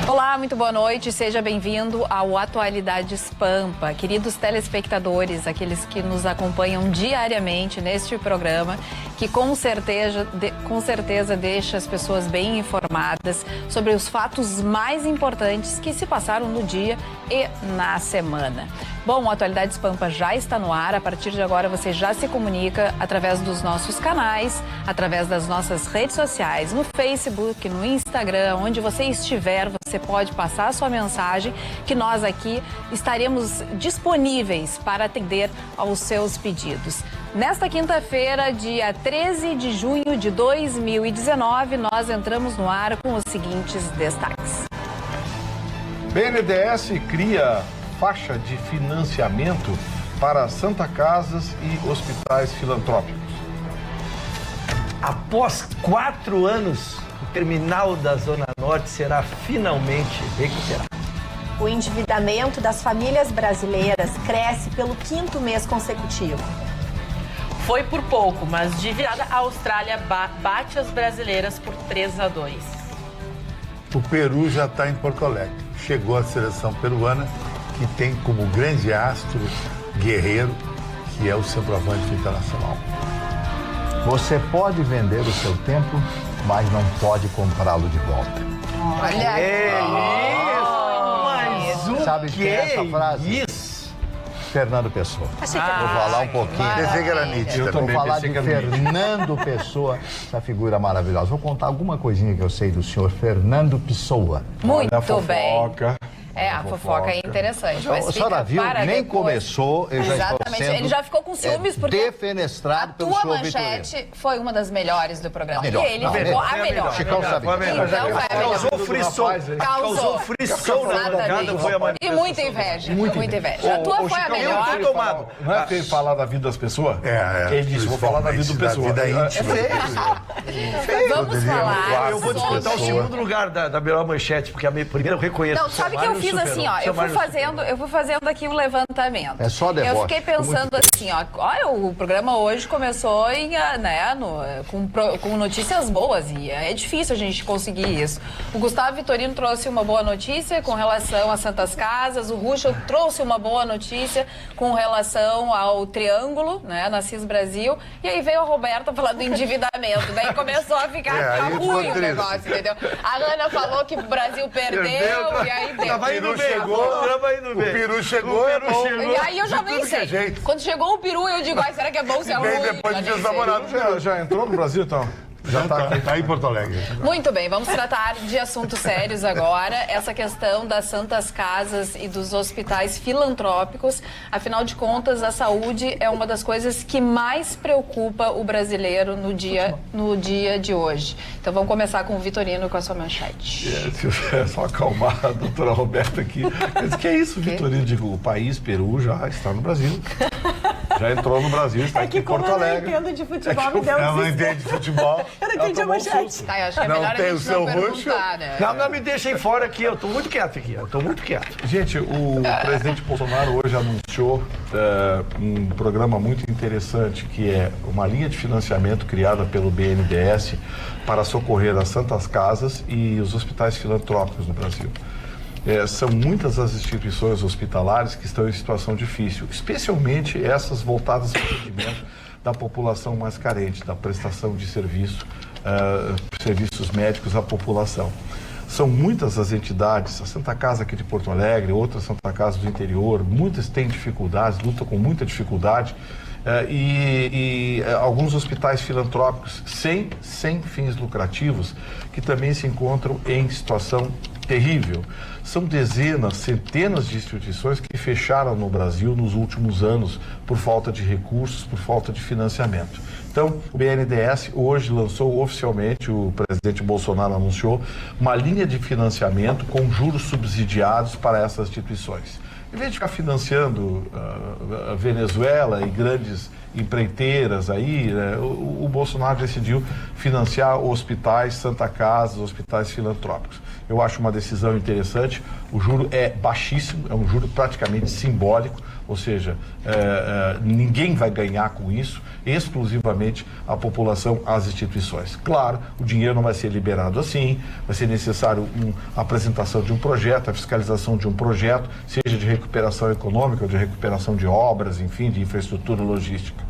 Olá, muito boa noite, seja bem-vindo ao Atualidades Pampa. Queridos telespectadores, aqueles que nos acompanham diariamente neste programa, que com certeza deixa as pessoas bem informadas sobre os fatos mais importantes que se passaram no dia e na semana. Bom, o Atualidades Pampa já está no ar. A partir de agora você já se comunica através dos nossos canais, através das nossas redes sociais, no Facebook, no Instagram, onde você estiver, você pode passar a sua mensagem que nós aqui estaremos disponíveis para atender aos seus pedidos. Nesta quinta-feira, dia 13 de junho de 2019, nós entramos no ar com os seguintes destaques. BNDES cria faixa de financiamento para Santa Casas e hospitais filantrópicos. Após 4 anos, o terminal da Zona Norte será finalmente recuperado. O endividamento das famílias brasileiras cresce pelo 5º mês consecutivo. Foi por pouco, mas de virada a Austrália bate as brasileiras por 3-2. O Peru já está em Porto Alegre. Chegou a seleção peruana, que tem como grande astro guerreiro, que é o centroavante do Internacional. Você pode vender o seu tempo, mas não pode comprá-lo de volta. Olha Mas Sabe quem é essa frase? Isso! Fernando Pessoa. Achei que Vou falar um pouquinho. Pensei que era nítido. Vou falar de Fernando Pessoa, essa figura maravilhosa. Vou contar alguma coisinha que eu sei do senhor Fernando Pessoa. Muito bem. É, a fofoca é interessante. Mas A senhora viu, nem começou, eu já estou Exatamente, sendo ele já ficou com ciúmes porque defenestrado a pelo tua senhor manchete Vitorino. foi uma das melhores do programa. A melhor. E ele Não, ficou a a melhor. Chicão sabe. Então foi a melhor. Causou frisson. Causou frisson na bancada, foi a E muita inveja. Muita inveja. A tua foi a melhor. Foi tomado. Não é feio falar da vida das pessoas? Ele disse, vou falar da vida do pessoal. Da vida íntima. Vamos falar. Eu vou disputar o sobre- segundo lugar da melhor manchete, porque a minha primeira eu reconheço. Não, sabe que eu fiz assim, ó, eu fui fazendo aqui um levantamento. É só deboche. Eu fiquei pensando assim, ó, olha, o programa hoje começou com notícias boas e é difícil a gente conseguir isso. O Gustavo Vitorino trouxe uma boa notícia com relação às Santas Casas, o Ruschel trouxe uma boa notícia com relação ao Triângulo, né, na CIS Brasil, e aí veio a Roberta falar do endividamento, daí começou a ficar ruim o negócio, entendeu? A Ana falou que o Brasil perdeu, e aí deu. Tava indo bem, O Peru chegou, é bom. E aí eu já nem sei. Quando chegou o peru, eu digo, ai, será que é bom, se é ruim? Depois Já de nem os sei. namorados. Já entrou no Brasil, então? Já tá em Porto Alegre. Muito bem, vamos tratar de assuntos sérios agora. Essa questão das Santas Casas e dos hospitais filantrópicos. Afinal de contas, a saúde é uma das coisas que mais preocupa o brasileiro no dia de hoje. Então vamos começar com o Vitorino com a sua manchete. Só acalmar a doutora Roberta aqui. Mas que é isso, Vitorino? Digo, o país Peru já está no Brasil. Já entrou no Brasil, está aqui em Porto Alegre. Eu não entendo de futebol, me deu Ela não entende de futebol. Eu não entendi a manchete. Tá, eu acho que é Não melhor a tem gente o seu não perguntar, né? Não me deixem fora aqui, eu tô muito quieto aqui, Gente, o presidente Bolsonaro hoje anunciou um programa muito interessante, que é uma linha de financiamento criada pelo BNDES para socorrer as Santas Casas e os hospitais filantrópicos no Brasil. São muitas as instituições hospitalares que estão em situação difícil, especialmente essas voltadas ao atendimento da população mais carente, da prestação de serviços médicos à população. São muitas as entidades, a Santa Casa aqui de Porto Alegre, outras Santa Casa do interior, muitas têm dificuldades, lutam com muita dificuldade, e alguns hospitais filantrópicos sem fins lucrativos, que também se encontram em situação terrível. São dezenas, centenas de instituições que fecharam no Brasil nos últimos anos por falta de recursos, por falta de financiamento. Então, o BNDES hoje lançou oficialmente, o presidente Bolsonaro anunciou, uma linha de financiamento com juros subsidiados para essas instituições. Em vez de ficar financiando a Venezuela e grandes empreiteiras aí, né, o Bolsonaro decidiu financiar hospitais, Santa Casa, hospitais filantrópicos. eu acho uma decisão interessante. O juro é baixíssimo, é um juro praticamente simbólico, ou seja, ninguém vai ganhar com isso, exclusivamente a população, as instituições. Claro, o dinheiro não vai ser liberado assim, vai ser necessário a apresentação de um projeto, a fiscalização de um projeto, seja de recuperação econômica, ou de recuperação de obras, enfim, de infraestrutura logística.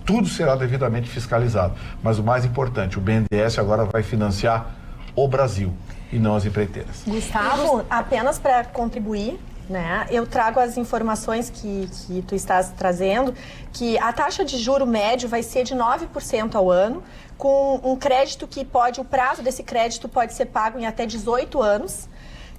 Tudo será devidamente fiscalizado. Mas o mais importante, o BNDES agora vai financiar o Brasil e não as empreiteiras. Gustavo, apenas para contribuir, né, eu trago as informações que tu estás trazendo, que a taxa de juro médio vai ser de 9% ao ano, com um crédito que o prazo desse crédito pode ser pago em até 18 anos.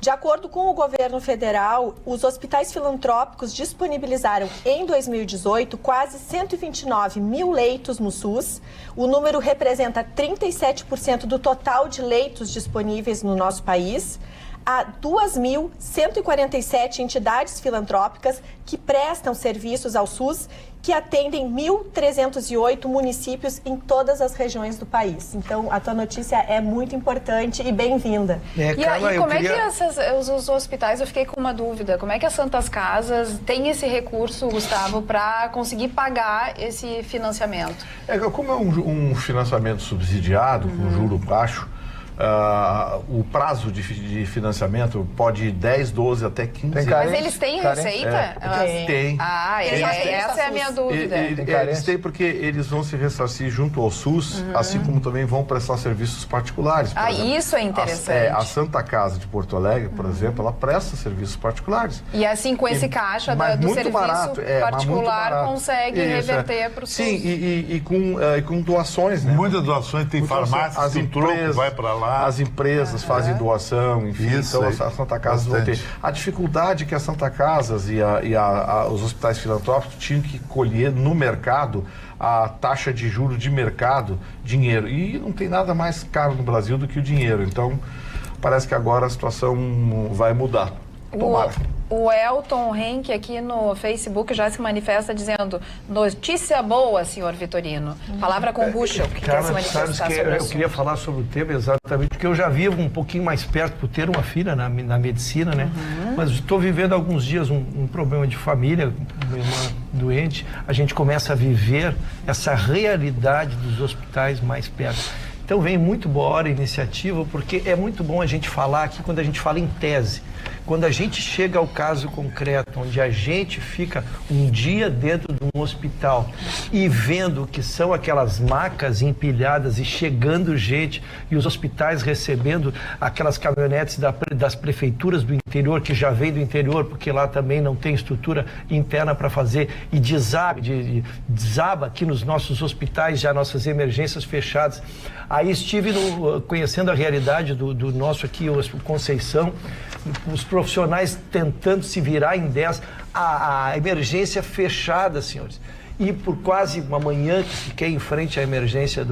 De acordo com o governo federal, os hospitais filantrópicos disponibilizaram em 2018 quase 129 mil leitos no SUS. O número representa 37% do total de leitos disponíveis no nosso país. Há 2.147 entidades filantrópicas que prestam serviços ao SUS, que atendem 1.308 municípios em todas as regiões do país. Então, a tua notícia é muito importante e bem-vinda. Carla, como é que os hospitais, eu fiquei com uma dúvida, como é que as Santas Casas têm esse recurso, Gustavo, para conseguir pagar esse financiamento? Como é um financiamento subsidiado, com juro baixo, o prazo de financiamento pode ir 10, 12 até 15 anos. Mas eles têm receita? Tem. Essa é a minha dúvida. Eles têm porque eles vão se ressarcir junto ao SUS, assim como também vão prestar serviços particulares. Isso é interessante. A Santa Casa de Porto Alegre, por exemplo, ela presta serviços particulares. E assim, com esse caixa do serviço particular, consegue reverter para o SUS. Sim, e com doações, né? Muitas doações, tem farmácias, tem troco, vai para lá. As empresas fazem doação, enfim, então as Santa Casas vão ter. A dificuldade que as Santa Casas e os hospitais filantrópicos tinham que colher no mercado a taxa de juros de mercado, dinheiro. E não tem nada mais caro no Brasil do que o dinheiro. Então, parece que agora a situação vai mudar. Tomara. O Elton Henke aqui no Facebook já se manifesta dizendo: notícia boa, senhor Vitorino. Palavra com o Bushel, que quer se manifestar sobre o assunto. Eu queria falar sobre o tema exatamente porque eu já vivo um pouquinho mais perto por ter uma filha na medicina, né? Mas estou vivendo há alguns dias um problema de família, uma irmã doente. A gente começa a viver essa realidade dos hospitais mais perto. Então vem muito boa a iniciativa, porque é muito bom a gente falar aqui quando a gente fala em tese. Quando a gente chega ao caso concreto, onde a gente fica um dia dentro de um hospital e vendo que são aquelas macas empilhadas e chegando gente, e os hospitais recebendo aquelas caminhonetes das prefeituras do interior, que já vem do interior, porque lá também não tem estrutura interna para fazer, e desaba aqui nos nossos hospitais, já nossas emergências fechadas. Aí estive conhecendo a realidade do nosso aqui, o Conceição, os profissionais tentando se virar em 10, a emergência fechada, senhores. E por quase uma manhã que fiquei em frente à emergência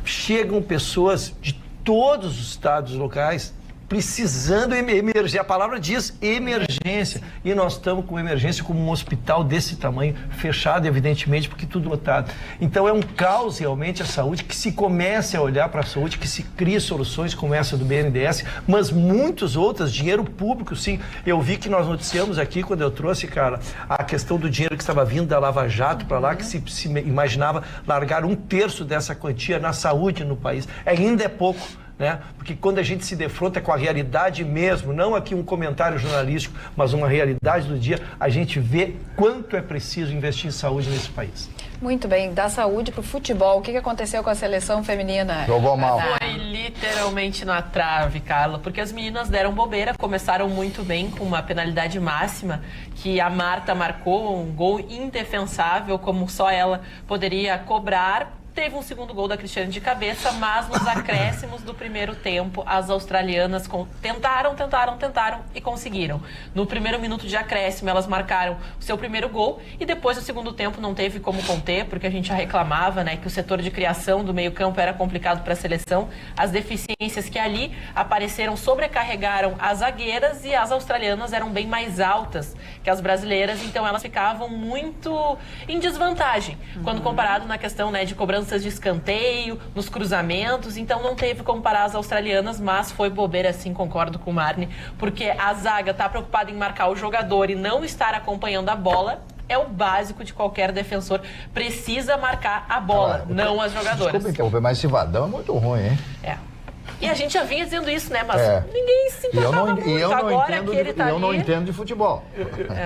chegam pessoas de todos os estados locais precisando emergir. A palavra diz emergência. E nós estamos com emergência como um hospital desse tamanho, fechado, evidentemente, porque tudo lotado. Então é um caos realmente a saúde, que se comece a olhar para a saúde, que se crie soluções como essa do BNDES, mas muitas outras, dinheiro público, sim. Eu vi que nós noticiamos aqui, quando eu trouxe, cara, a questão do dinheiro que estava vindo da Lava Jato para lá, que se imaginava largar 1/3 dessa quantia na saúde no país. Ainda é pouco. Né? Porque quando a gente se defronta com a realidade mesmo, não aqui um comentário jornalístico, mas uma realidade do dia, a gente vê quanto é preciso investir em saúde nesse país. Muito bem, da saúde para o futebol, o que aconteceu com a seleção feminina? Jogou mal. Foi literalmente na trave, Carla, porque as meninas deram bobeira, começaram muito bem com uma penalidade máxima, que a Marta marcou, um gol indefensável, como só ela poderia cobrar. Teve um segundo gol da Cristiane de cabeça, mas nos acréscimos do primeiro tempo, as australianas tentaram e conseguiram. No primeiro minuto de acréscimo, elas marcaram o seu primeiro gol e depois no segundo tempo não teve como conter, porque a gente já reclamava, né, que o setor de criação do meio-campo era complicado para a seleção. As deficiências que ali apareceram sobrecarregaram as zagueiras e as australianas eram bem mais altas que as brasileiras, então elas ficavam muito em desvantagem quando comparado na questão, né, de cobrança cobranças de escanteio, nos cruzamentos, então não teve como parar as australianas, mas foi bobeira, sim, concordo com o Marne, porque a zaga está preocupada em marcar o jogador e não estar acompanhando a bola. É o básico de qualquer defensor. Precisa marcar a bola, não as jogadoras. Desculpa interromper, mas esse Vadão é muito ruim, hein? É. E a gente já vinha dizendo isso, né? Mas ninguém se importava muito. Eu não entendo de futebol.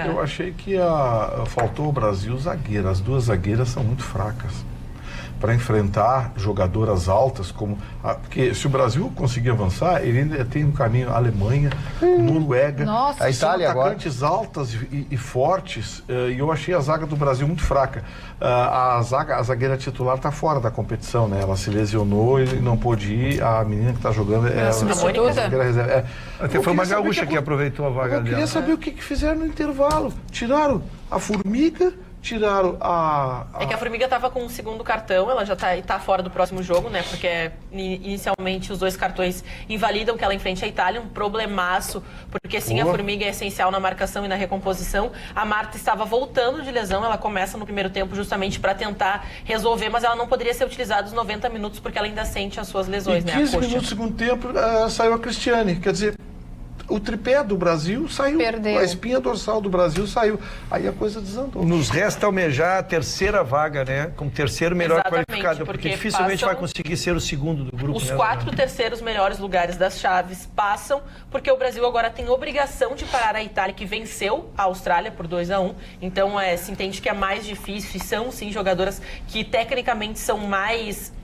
Eu achei que faltou o Brasil zagueira. As duas zagueiras são muito fracas para enfrentar jogadoras altas, porque se o Brasil conseguir avançar, ele ainda tem no caminho a Alemanha, Noruega, Nossa, a Itália agora. Atacantes altas e fortes, e eu achei a zaga do Brasil muito fraca. A zagueira titular está fora da competição, né? Ela se lesionou e não pôde ir. A menina que está jogando é a zagueira reserva. Até foi uma gaúcha que aproveitou a vaga dela. Eu queria saber o que fizeram no intervalo. Tiraram a Formiga, tiraram a... É que a Formiga estava com o segundo cartão, ela já tá fora do próximo jogo, né? Porque inicialmente os 2 cartões invalidam que ela enfrente a Itália, um problemaço, porque sim, a Formiga é essencial na marcação e na recomposição. A Marta estava voltando de lesão, ela começa no primeiro tempo justamente para tentar resolver, mas ela não poderia ser utilizada os 90 minutos porque ela ainda sente as suas lesões, em né? 15 minutos do segundo tempo saiu a Cristiane, quer dizer... O tripé do Brasil saiu, Perdeu. A espinha dorsal do Brasil saiu. Aí a coisa desandou. Nos resta almejar a terceira vaga, né? Como terceiro melhor qualificado, porque dificilmente vai conseguir ser o segundo do grupo. Os 4 terceiros melhores lugares das chaves passam, porque o Brasil agora tem obrigação de parar a Itália, que venceu a Austrália por 2-1. Então, se entende que é mais difícil, e são, sim, jogadoras que tecnicamente são mais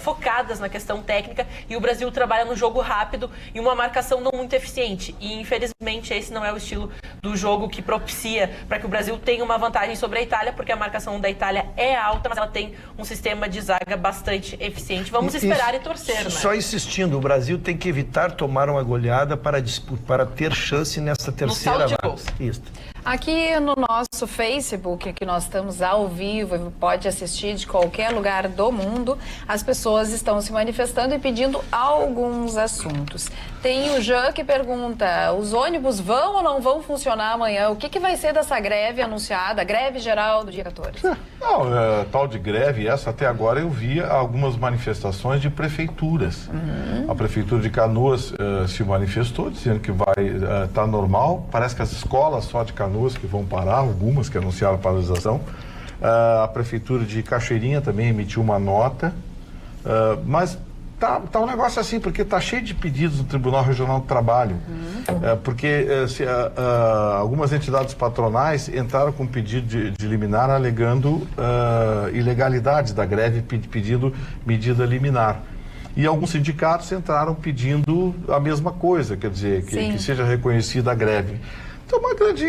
focadas na questão técnica, e o Brasil trabalha no jogo rápido e uma marcação não muito eficiente. E, infelizmente, esse não é o estilo do jogo que propicia para que o Brasil tenha uma vantagem sobre a Itália, porque a marcação da Itália é alta, mas ela tem um sistema de zaga bastante eficiente. Vamos esperar e torcer, né? Só insistindo, o Brasil tem que evitar tomar uma goleada para ter chance nessa terceira vaga. Isso. Aqui no nosso Facebook, que nós estamos ao vivo e pode assistir de qualquer lugar do mundo, as pessoas estão se manifestando e pedindo alguns assuntos. Tem o Jean que pergunta, os ônibus vão ou não vão funcionar amanhã? O que vai ser dessa greve anunciada, greve geral do dia 14? Não, tal de greve, até agora eu via algumas manifestações de prefeituras. A Prefeitura de Canoas se manifestou, dizendo que vai estar normal. Parece que as escolas só de Canoas que vão parar, algumas que anunciaram a paralisação. A Prefeitura de Cachoeirinha também emitiu uma nota, mas tá um negócio assim, porque tá cheio de pedidos no Tribunal Regional do Trabalho, porque algumas entidades patronais entraram com pedido de liminar alegando ilegalidades da greve, pedindo medida liminar. E alguns sindicatos entraram pedindo a mesma coisa, quer dizer, que seja reconhecida a greve. Então,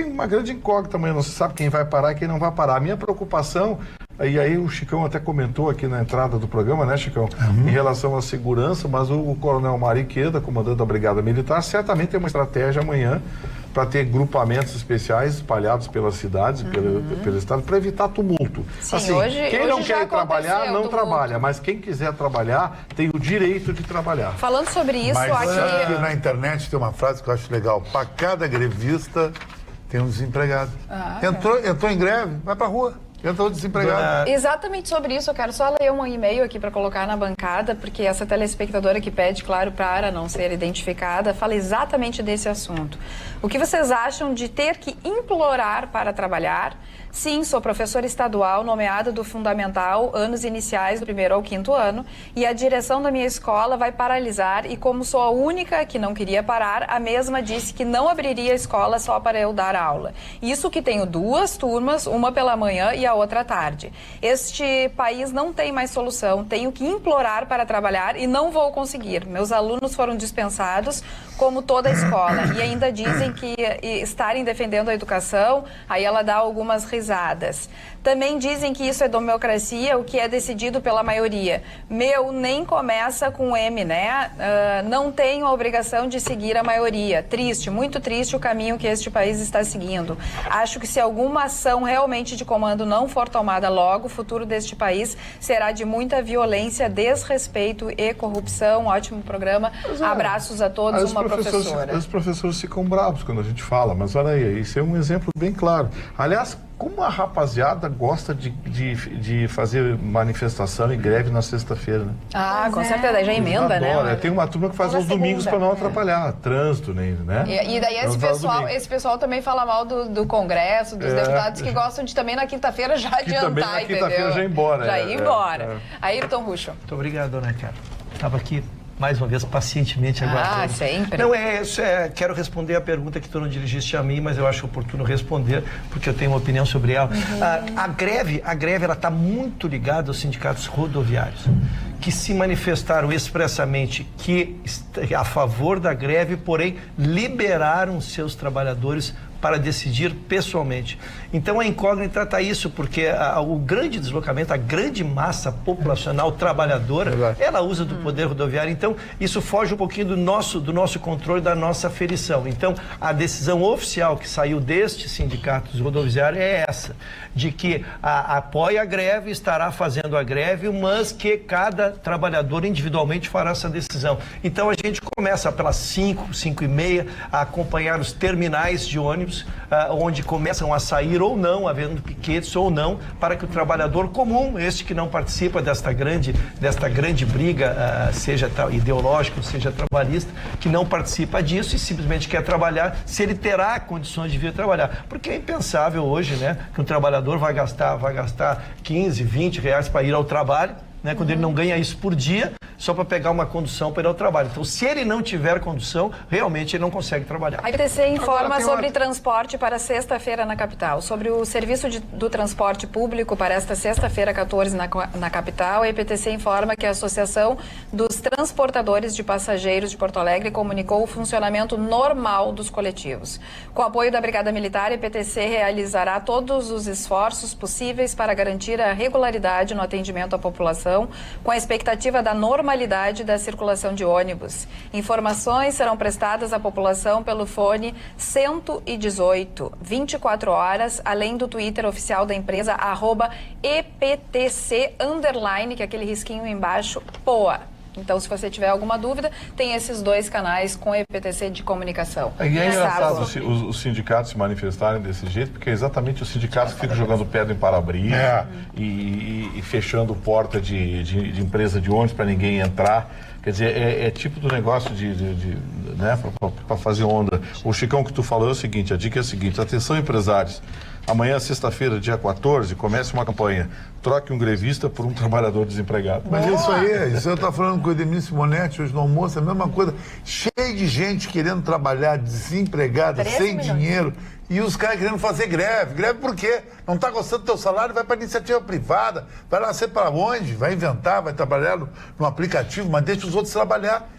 uma grande incógnita amanhã, não se sabe quem vai parar e quem não vai parar. A minha preocupação, e aí o Chicão até comentou aqui na entrada do programa, né, Chicão, em relação à segurança, mas o Coronel Mariqueda, comandante da Brigada Militar, certamente tem uma estratégia amanhã para ter grupamentos especiais espalhados pelas cidades, pelo estado, para evitar tumulto. Sim, assim, quem não quer trabalhar, não trabalha, mas quem quiser trabalhar tem o direito de trabalhar. Falando sobre isso, mas aqui na internet tem uma frase que eu acho legal: para cada grevista tem um desempregado. Entrou em greve, vai para a rua. Entrou desempregado. Exatamente sobre isso, eu quero só ler um e-mail aqui para colocar na bancada, porque essa telespectadora que pede, claro, para não ser identificada, fala exatamente desse assunto. O que vocês acham de ter que implorar para trabalhar? Sim, sou professora estadual nomeada do Fundamental, anos iniciais do 1º ao 5º ano, e a direção da minha escola vai paralisar, e como sou a única que não queria parar, a mesma disse que não abriria a escola só para eu dar aula. Isso que tenho 2 turmas, uma pela manhã e a outra à tarde. Este país não tem mais solução, tenho que implorar para trabalhar e não vou conseguir. Meus alunos foram dispensados, como toda a escola, e ainda dizem que estarem defendendo a educação, aí ela dá algumas risadas. Também dizem que isso é democracia, o que é decidido pela maioria. Meu nem começa com M, né? Não tenho a obrigação de seguir a maioria. Triste, muito triste o caminho que este país está seguindo. Acho que se alguma ação realmente de comando não for tomada logo, o futuro deste país será de muita violência, desrespeito e corrupção. Ótimo programa. Abraços a todos, uma professora. Os professores ficam bravos quando a gente fala, mas olha aí, isso é um exemplo bem claro. Aliás, Como a rapaziada gosta de fazer manifestação e greve na sexta-feira, né? Ah, com certeza, já emenda, Adoro. né? Tem uma turma que faz Ou na aos domingos segunda. para não atrapalhar trânsito, né? E daí esse pessoal também fala mal do Congresso, dos deputados que gostam de também na quinta-feira já Que também adiantar, na entendeu? quinta-feira já ir embora. Já ir embora. Ayrton Russo. Muito obrigado, dona Carla. Estava aqui mais uma vez pacientemente aguardando. Ah, sempre. Não, quero responder a pergunta que tu não dirigiste a mim, mas eu acho oportuno responder, porque eu tenho uma opinião sobre ela. A greve ela está muito ligada aos sindicatos rodoviários, que se manifestaram expressamente a favor da greve, porém liberaram seus trabalhadores para decidir pessoalmente. Então a incógnita está isso, porque o grande deslocamento, a grande massa populacional trabalhadora, ela usa do poder rodoviário. Então isso foge um pouquinho do nosso controle, da nossa aferição. Então a decisão oficial que saiu destes sindicatos rodoviários é essa, de que apoia a greve, estará fazendo a greve, mas que cada trabalhador individualmente fará essa decisão. Então a gente começa pelas 5h30 a acompanhar os terminais de ônibus, onde começam a sair ou não, havendo piquetes ou não, para que o trabalhador comum, este que não participa desta grande briga, seja ideológica, seja trabalhista, que não participa disso e simplesmente quer trabalhar, se ele terá condições de vir trabalhar. Porque é impensável hoje, né, que um trabalhador vai gastar 15, 20 reais para ir ao trabalho, né, quando ele não ganha isso por dia, só para pegar uma condução para ir ao trabalho. Então, se ele não tiver condução, realmente ele não consegue trabalhar. A IPTC informa sobre transporte para sexta-feira na capital. Sobre o serviço do transporte público para esta sexta-feira, 14, na capital, a IPTC informa que a Associação dos Transportadores de Passageiros de Porto Alegre comunicou o funcionamento normal dos coletivos. Com o apoio da Brigada Militar, a IPTC realizará todos os esforços possíveis para garantir a regularidade no atendimento à população, com a expectativa da normalidade da circulação de ônibus. Informações serão prestadas à população pelo fone 118, 24 horas, além do Twitter oficial da empresa, @EPTC_, que é aquele risquinho embaixo, POA. Então, se você tiver alguma dúvida, tem esses dois canais com EPTC de comunicação. É engraçado os sindicatos se manifestarem desse jeito, porque é exatamente os sindicatos que ficam jogando pedra em para-brisa e fechando porta de empresa de ônibus para ninguém entrar. Quer dizer, é tipo do negócio né, para fazer onda. O Chicão que tu falou é o seguinte, a dica é a seguinte: atenção, empresários. Amanhã, sexta-feira, dia 14, comece uma campanha. Troque um grevista por um trabalhador desempregado. Mas isso eu estava falando com o Edmir Simonetti hoje no almoço, a mesma coisa. Cheio de gente querendo trabalhar, desempregada, sem dinheiro. E os caras querendo fazer greve. Greve por quê? Não está gostando do teu salário, vai para iniciativa privada. Vai lá ser para onde? Vai inventar, vai trabalhar no aplicativo, mas deixa os outros trabalhar.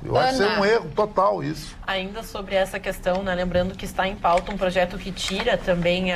Eu acho que é um erro total isso. Ainda sobre essa questão, né, lembrando que está em pauta um projeto que tira também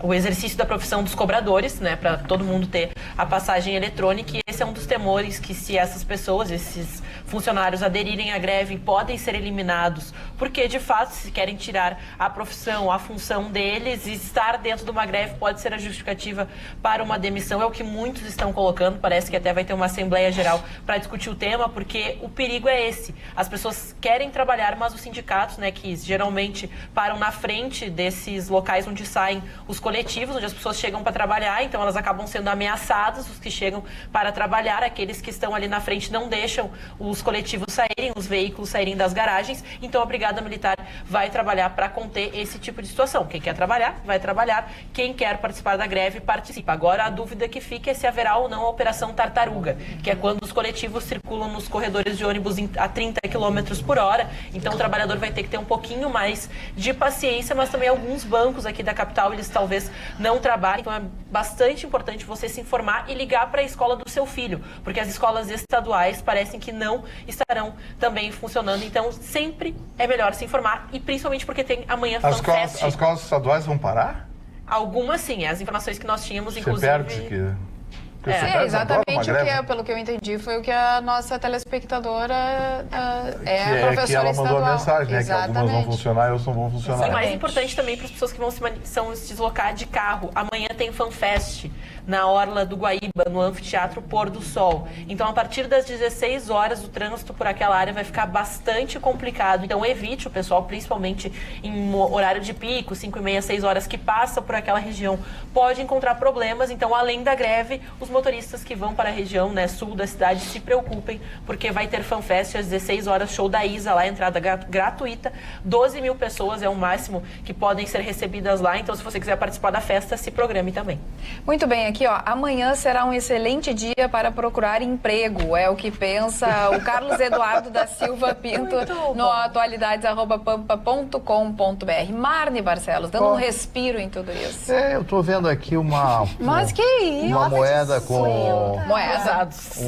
o exercício da profissão dos cobradores, né, para todo mundo ter a passagem eletrônica. E esse é um dos temores, que se essas pessoas, esses funcionários aderirem à greve, podem ser eliminados, porque de fato, se querem tirar a profissão, a função deles, e estar dentro de uma greve pode ser a justificativa para uma demissão. É o que muitos estão colocando. Parece que até vai ter uma Assembleia Geral para discutir o tema, porque o perigo é esse. As pessoas querem trabalhar, mas os sindicatos, né, que geralmente param na frente desses locais onde saem os coletivos, onde as pessoas chegam para trabalhar, então elas acabam sendo ameaçadas, os que chegam para trabalhar, aqueles que estão ali na frente não deixam os coletivos saírem, os veículos saírem das garagens, então a Brigada Militar vai trabalhar para conter esse tipo de situação. Quem quer trabalhar, vai trabalhar, quem quer participar da greve, participa. Agora a dúvida que fica é se haverá ou não a Operação Tartaruga, que é quando os coletivos circulam nos corredores de ônibus a 30 km por hora, então o trabalhador vai ter que ter um pouquinho mais de paciência, mas também alguns bancos aqui da capital, eles talvez não trabalhem, então é bastante importante você se informar e ligar para a escola do seu filho, porque as escolas estaduais parecem que não estarão também funcionando, então sempre é melhor se informar, e principalmente porque tem amanhã FanFest. As escolas estaduais vão parar? Algumas sim, as informações que nós tínhamos, inclusive... Exatamente o que pelo que eu entendi, foi o que a nossa telespectadora a professora que ela mandou estadual. a mensagem, né? Que algumas vão funcionar e outras não vão funcionar. O mais importante também para as pessoas que vão se deslocar de carro. Amanhã tem FanFest. na Orla do Guaíba, no Anfiteatro Pôr do Sol. Então, a partir das 16 horas, o trânsito por aquela área vai ficar bastante complicado. Então, evite o pessoal, principalmente em horário de pico, 5h30, 6 horas, que passa por aquela região, pode encontrar problemas. Então, além da greve, os motoristas que vão para a região, né, sul da cidade, se preocupem, porque vai ter FanFest às 16 horas, show da Isa lá, entrada gratuita. 12 mil pessoas é o máximo que podem ser recebidas lá. Então, se você quiser participar da festa, se programe também. Muito bem, aqui ó, amanhã será um excelente dia para procurar emprego, é o que pensa o Carlos Eduardo da Silva Pinto no atualidades@pampa.com.br. Marne Barcelos, dando um respiro em tudo isso. Eu estou vendo aqui uma Uma moeda com Cruzados.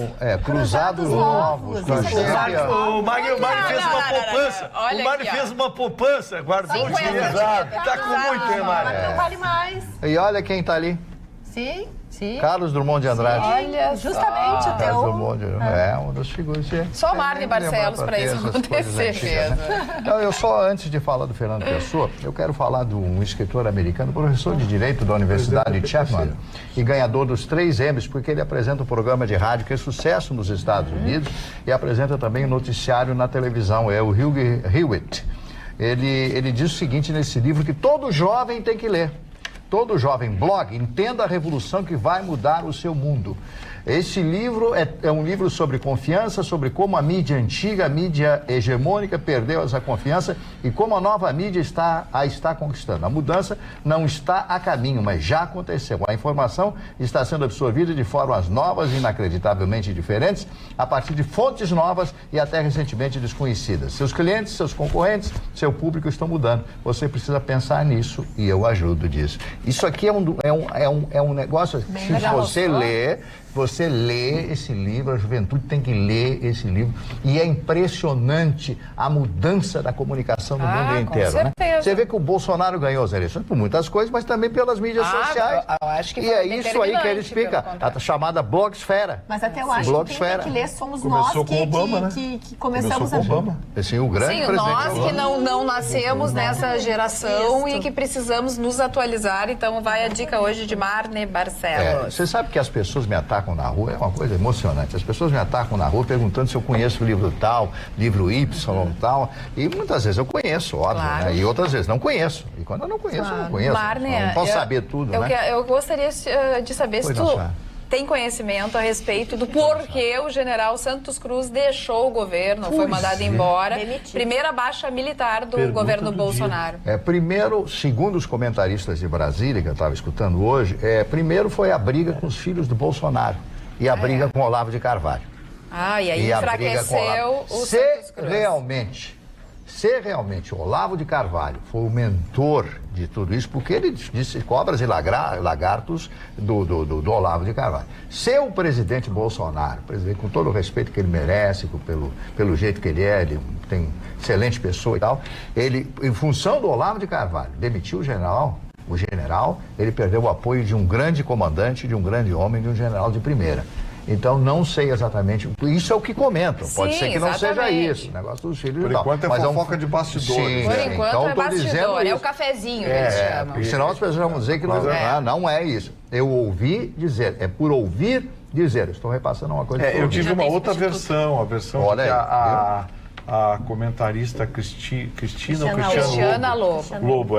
cruzados novos. O Magno fez uma poupança. Olha O Magno aqui, ó. fez uma poupança, guardou o dinheiro. Tá com muito, hein, Magno? Não vale mais. E olha quem está ali. Sim, sim. Carlos Drummond de Andrade. Olha Justamente até Carlos o... Drummond de Andrade. uma das figuras. Só Marne Barcelos para isso acontecer mesmo. Não, eu só, antes de falar do Fernando Pessoa, eu quero falar de um escritor americano, professor de Direito da Universidade de Chapman e ganhador dos 3 Emmys, porque ele apresenta um programa de rádio que é sucesso nos Estados Unidos e apresenta também um noticiário na televisão, é o Hugh Hewitt. Ele diz o seguinte nesse livro, que todo jovem tem que ler. Todo jovem blog, entenda a revolução que vai mudar o seu mundo. Esse livro é um livro sobre confiança, sobre como a mídia antiga, a mídia hegemônica, perdeu essa confiança e como a nova mídia está conquistando. A mudança não está a caminho, mas já aconteceu. A informação está sendo absorvida de formas novas, inacreditavelmente diferentes, a partir de fontes novas e até recentemente desconhecidas. Seus clientes, seus concorrentes, seu público estão mudando. Você precisa pensar nisso e eu ajudo disso. Isso aqui é um negócio que, se você lê esse livro, a juventude tem que ler esse livro. E é impressionante a mudança da comunicação no mundo inteiro. Com certeza. Né? Você vê que o Bolsonaro ganhou as eleições por muitas coisas, mas também pelas mídias sociais. Eu acho que e é isso aí que ele explica, a chamada blogosfera. Mas até eu acho que quem tem que ler somos Começou nós com Obama, né? que começamos Começou com Obama. Assim, o grande Sim, presidente nós Obama. que não nascemos nessa geração e que precisamos nos atualizar. Então vai a dica hoje de Marne Barcelos. Você sabe que as pessoas me atacam na rua, é uma coisa emocionante. As pessoas me atacam na rua perguntando se eu conheço o livro tal, livro Y tal. E muitas vezes eu conheço, óbvio, Claro. né? E outras vezes não conheço. E quando eu não conheço, eu não conheço. Marne, não posso saber tudo, né? Eu gostaria de saber se Pois tu não, Sá. tem conhecimento a respeito do porquê o general Santos Cruz deixou o governo, foi mandado embora. Demitido. Primeira baixa militar do Pergunta governo do Bolsonaro. Primeiro, segundo os comentaristas de Brasília, que eu estava escutando hoje, primeiro foi a briga com os filhos do Bolsonaro e a briga com o Olavo de Carvalho. E aí a briga com enfraqueceu o Se Santos Cruz. realmente o Olavo de Carvalho foi o mentor de tudo isso, porque ele disse cobras e lagartos do Olavo de Carvalho. Se o presidente Bolsonaro, presidente, com todo o respeito que ele merece, pelo jeito que ele é, ele tem excelente pessoa e tal, ele, em função do Olavo de Carvalho, demitiu o general, ele perdeu o apoio de um grande comandante, de um grande homem, de um general de primeira. Então, não sei exatamente. Isso é o que comentam. Pode Sim, ser que não seja exatamente. isso. O negócio dos filhos Por e tal. enquanto é Mas fofoca de bastidores. Sim, Por é. enquanto Então, é tô dizendo bastidor, é isso. o cafezinho que eles chamam. Porque senão as pessoas vão dizer que não é isso. Eu ouvi dizer, é por ouvir dizer. Estou repassando uma coisa que Eu ouvi. tive uma outra versão, a versão Olha que aí, a comentarista Cristiana Lobo. Lobo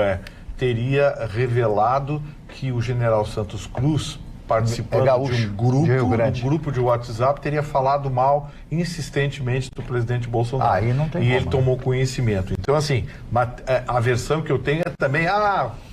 teria revelado que o general Santos Cruz, participando gaúcho, de de Rio Grande. um grupo de WhatsApp, teria falado mal insistentemente do presidente Bolsonaro. Aí não tem e como, ele né? tomou conhecimento. Então, assim, a versão que eu tenho é também,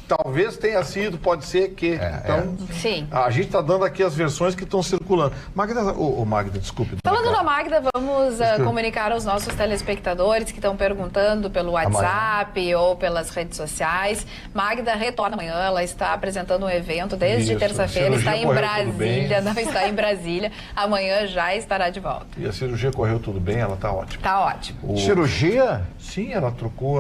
talvez tenha sido, pode ser que. Então, Sim. a gente está dando aqui as versões que estão circulando. Magda, Magda, desculpe. Falando na Magda, vamos comunicar aos nossos telespectadores que estão perguntando pelo WhatsApp ou pelas redes sociais. Magda retorna amanhã, ela está apresentando um evento desde Isso, terça-feira, está em cirurgia correu tudo bem. Brasília, não está em Brasília. Amanhã já estará de volta. E a cirurgia correu tudo bem, ela está ótima. Tá ótimo. Cirurgia? Sim, ela trocou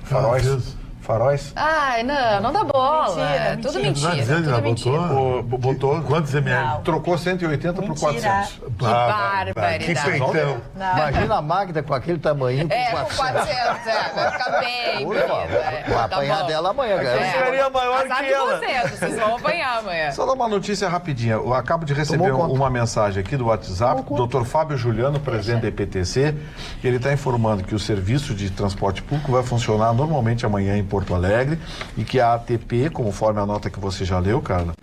faróis faróis? Ai, não dá bola. Mentira, Tudo mentira. mentira. Não é dizendo que ela Tudo mentira. Botou. Quantos ml? Trocou 180 por 400. Que Que barbaridade. peitão. Imagina a Magda com aquele tamanho com Com 400, vai ficar bem Por bonita. favor. Vai apanhar dela amanhã, galera. Seria maior Azar que de ela. vocês vão apanhar amanhã. Só dar uma notícia rapidinha. Eu acabo de receber Tomou conta. uma mensagem aqui do WhatsApp do Dr. Fábio Juliano, presidente da EPTC. Ele está informando que o serviço de transporte público vai funcionar normalmente amanhã em Porto Alegre e que a ATP, conforme a nota que você já leu, Carla,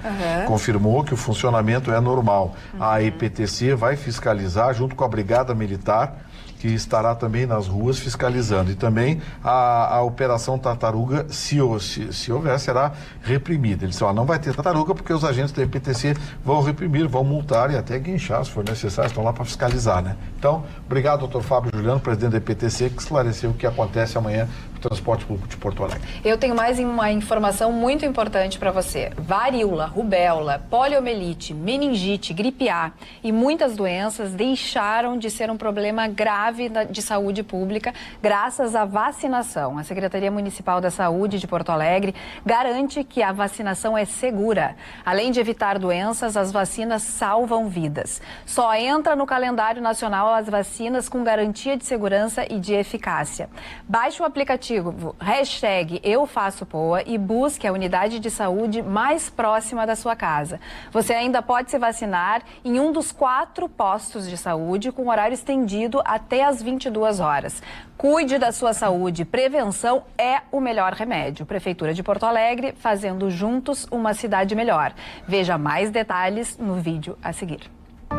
confirmou que o funcionamento é normal. A EPTC vai fiscalizar junto com a Brigada Militar, que estará também nas ruas fiscalizando. E também a Operação Tartaruga, se houver, será reprimida. Ele disse, não vai ter tartaruga porque os agentes da EPTC vão reprimir, vão multar e até guinchar, se for necessário, estão lá para fiscalizar, né? Então, obrigado, doutor Fábio Juliano, presidente da EPTC, que esclareceu o que acontece amanhã no transporte público de Porto Alegre. Eu tenho mais uma informação muito importante para você. Varíola, rubéola, poliomielite, meningite, gripe A e muitas doenças deixaram de ser um problema grave de saúde pública graças à vacinação. A Secretaria Municipal da Saúde de Porto Alegre garante que a vacinação é segura. Além de evitar doenças, as vacinas salvam vidas. Só entra no calendário nacional as vacinas com garantia de segurança e de eficácia. Baixe o aplicativo #EuFaçoPoa e busque a unidade de saúde mais próxima da sua casa. Você ainda pode se vacinar em um dos 4 postos de saúde com horário estendido até às 22 horas. Cuide da sua saúde. Prevenção é o melhor remédio. Prefeitura de Porto Alegre, fazendo juntos uma cidade melhor. Veja mais detalhes no vídeo a seguir.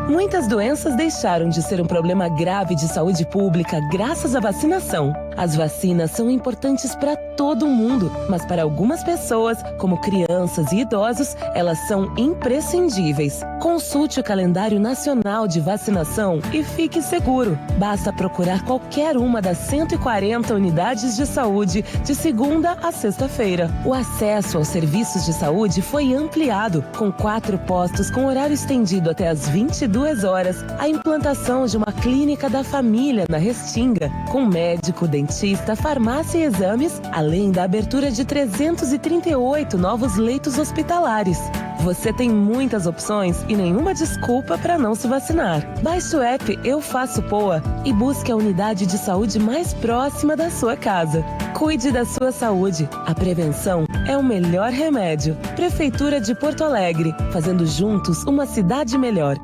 Muitas doenças deixaram de ser um problema grave de saúde pública graças à vacinação. As vacinas são importantes para todo mundo, mas para algumas pessoas, como crianças e idosos, elas são imprescindíveis. Consulte o calendário nacional de vacinação e fique seguro. Basta procurar qualquer uma das 140 unidades de saúde de segunda a sexta-feira. O acesso aos serviços de saúde foi ampliado, com 4 postos com horário estendido até às 22 horas, a implantação de uma clínica da família na Restinga, com médico, dentista, farmácia e exames, além da abertura de 338 novos leitos hospitalares. Você tem muitas opções e nenhuma desculpa para não se vacinar. Baixe o app Eu Faço Poa e busque a unidade de saúde mais próxima da sua casa. Cuide da sua saúde. A prevenção é o melhor remédio. Prefeitura de Porto Alegre, fazendo juntos uma cidade melhor.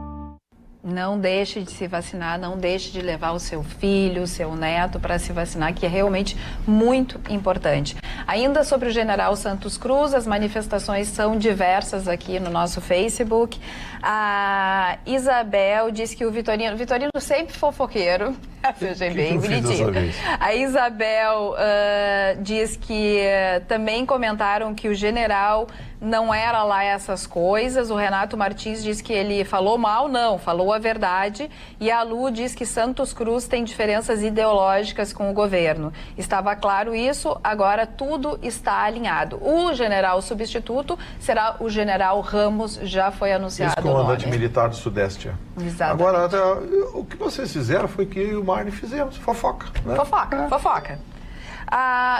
Não deixe de se vacinar, não deixe de levar o seu filho, o seu neto para se vacinar, que é realmente muito importante. Ainda sobre o General Santos Cruz, as manifestações são diversas aqui no nosso Facebook. A Isabel diz que o Vitorino sempre fofoqueiro, achei bem bonitinho. A Isabel diz que também comentaram que o general não era lá essas coisas. O Renato Martins diz que ele falou mal, não, falou a verdade. E a Lu diz que Santos Cruz tem diferenças ideológicas com o governo. Estava claro isso, agora tudo está alinhado. O general substituto será o general Ramos, já foi anunciado. Ex-comandante militar do Sudeste. Exatamente. Agora, o que vocês fizeram foi que eu e o Marne fizemos, fofoca. Né? Fofoca.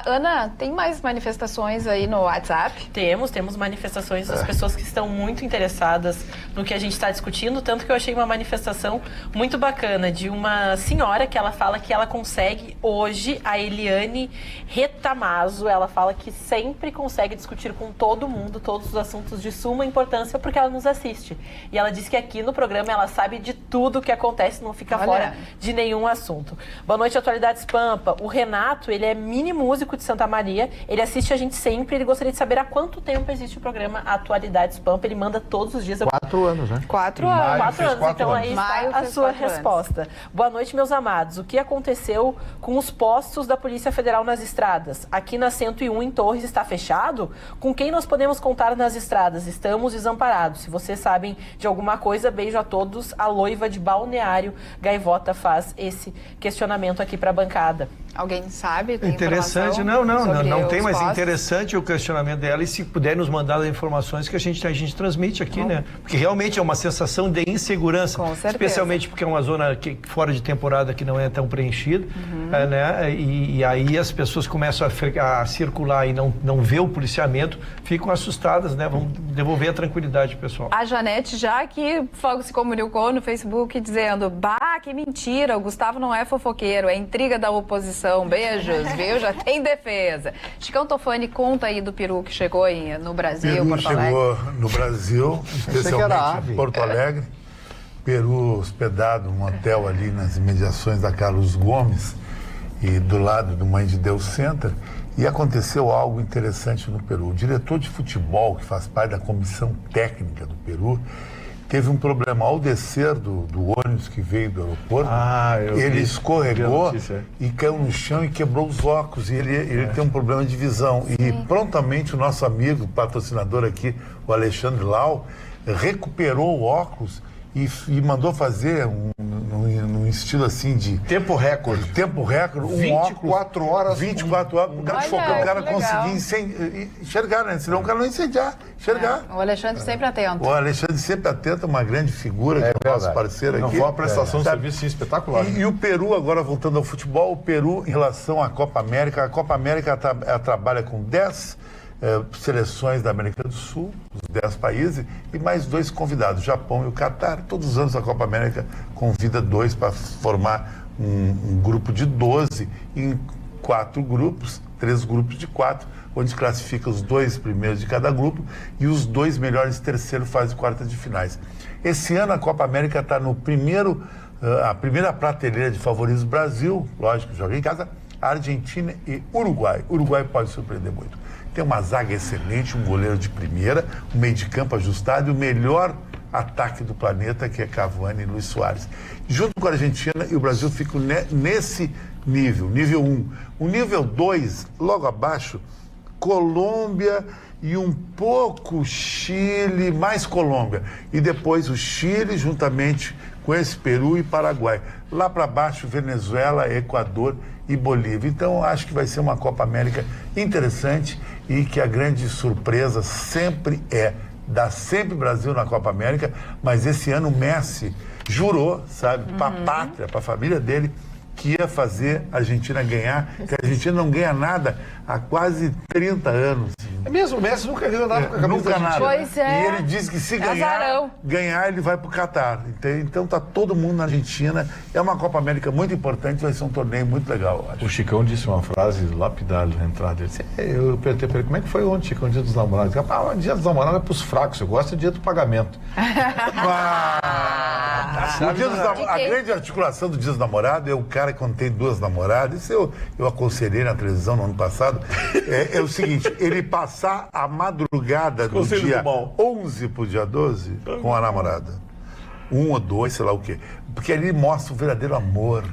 Ana, tem mais manifestações aí no WhatsApp? Temos manifestações das pessoas que estão muito interessadas no que a gente está discutindo, tanto que eu achei uma manifestação muito bacana de uma senhora que ela fala que ela consegue hoje, a Eliane Retamazo, ela fala que sempre consegue discutir com todo mundo todos os assuntos de suma importância porque ela nos assiste. E ela diz que aqui no programa ela sabe de tudo o que acontece, não fica fora de nenhum assunto. Boa noite, Atualidades Pampa. O Renato, ele é mini músico de Santa Maria, ele assiste a gente sempre, ele gostaria de saber há quanto tempo existe o programa Atualidades Pampa, ele manda todos os dias. 4 anos, né? 4 anos. 4 anos, então aí está a sua resposta. Anos. Boa noite, meus amados. O que aconteceu com os postos da Polícia Federal nas estradas? Aqui na 101 em Torres está fechado? Com quem nós podemos contar nas estradas? Estamos desamparados. Se vocês sabem de alguma coisa, beijo a todos. A Loiva de Balneário Gaivota faz esse questionamento aqui para a bancada. Alguém sabe? Tem interessante, não tem, mas interessante o questionamento dela, e se puder nos mandar as informações que a gente transmite aqui, né? Porque realmente é uma sensação de insegurança, com certeza. Especialmente porque é uma zona que, fora de temporada que não é tão preenchida, né? E aí as pessoas começam a circular e não vê o policiamento, ficam assustadas, né? Vamos devolver a tranquilidade, pessoal. A Janete já aqui se comunicou no Facebook dizendo: bah, que mentira, o Gustavo não é fofoqueiro, é intriga da oposição. Beijos, viu? Já tem defesa. Chicão Tofani, conta aí do peru que chegou no Brasil, Porto Alegre. Chegou no Brasil, especialmente em Porto Alegre. Peru hospedado num hotel ali nas imediações da Carlos Gomes e do lado do Mãe de Deus Center. E aconteceu algo interessante no Peru. O diretor de futebol, que faz parte da comissão técnica do Peru, teve um problema ao descer do ônibus que veio do aeroporto. Ele escorregou e caiu no chão e quebrou os óculos. E ele tem um problema de visão. E prontamente o nosso amigo, patrocinador aqui, o Alexandre Lau, recuperou o óculos e mandou fazer num estilo assim de... Tempo recorde. Tempo recorde. 24 horas. 24 horas. O cara conseguir enxergar, né? Senão o cara não incendiar. Enxergar. O Alexandre sempre atento. O Alexandre sempre atento, uma grande figura, que é o nosso parceiro aqui. Foi uma prestação de serviço espetacular. E o Peru, agora voltando ao futebol, o Peru, em relação à Copa América, a Copa América trabalha com 10 seleções da América do Sul, os 10 países, e mais 2 convidados, o Japão e o Catar. Todos os anos a Copa América convida 2 para formar um grupo de 12 em 4 grupos, 3 grupos de 4, onde classifica os 2 primeiros de cada grupo e os 2 melhores terceiro fazem quartas de finais. Esse ano a Copa América está no a primeira prateleira de favoritos: Brasil, lógico, joga em casa, Argentina e Uruguai. Uruguai pode surpreender muito. Tem uma zaga excelente, um goleiro de primeira, um meio de campo ajustado e o melhor ataque do planeta, que é Cavani e Luis Soares. Junto com a Argentina e o Brasil ficam nesse nível 1. O nível 2, logo abaixo, Colômbia e um pouco Chile, mais Colômbia. E depois o Chile, juntamente com esse Peru e Paraguai. Lá para baixo, Venezuela, Equador e Bolívia. Então, acho que vai ser uma Copa América interessante e que a grande surpresa sempre dá sempre Brasil na Copa América, mas esse ano o Messi jurou, sabe, para a pátria, para a família dele, que ia fazer a Argentina ganhar, que a Argentina não ganha nada há quase 30 anos. É mesmo, o Messi nunca ganhou nada com a camisa Nunca nada. Pois é. E ele disse que se ganhar ele vai pro Catar. Então tá todo mundo na Argentina. É uma Copa América muito importante, vai ser um torneio muito legal, eu acho. O Chicão disse uma frase lapidar na entrada. Eu perguntei para ele, como é que foi ontem, Chicão, dia dos namorados? Ele falou, o dia dos namorados é pros fracos, eu gosto do dia do pagamento. A grande articulação do dia dos namorados é o cara quando tem 2 namoradas. Isso eu aconselhei na televisão no ano passado. É o seguinte, ele passar a madrugada do dia 11 pro dia 12 com a namorada. 1 ou 2, sei lá o quê. Porque ali mostra o verdadeiro amor.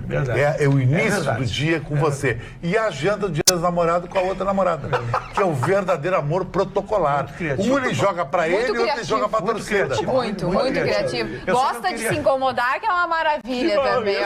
É o início do dia com você. E a janta do dia dos namorados com a outra namorada. Que é o verdadeiro amor protocolar. Um ele joga pra ele e o outro ele joga pra torcida. Muito criativo. Gosta de se incomodar, que é uma maravilha também.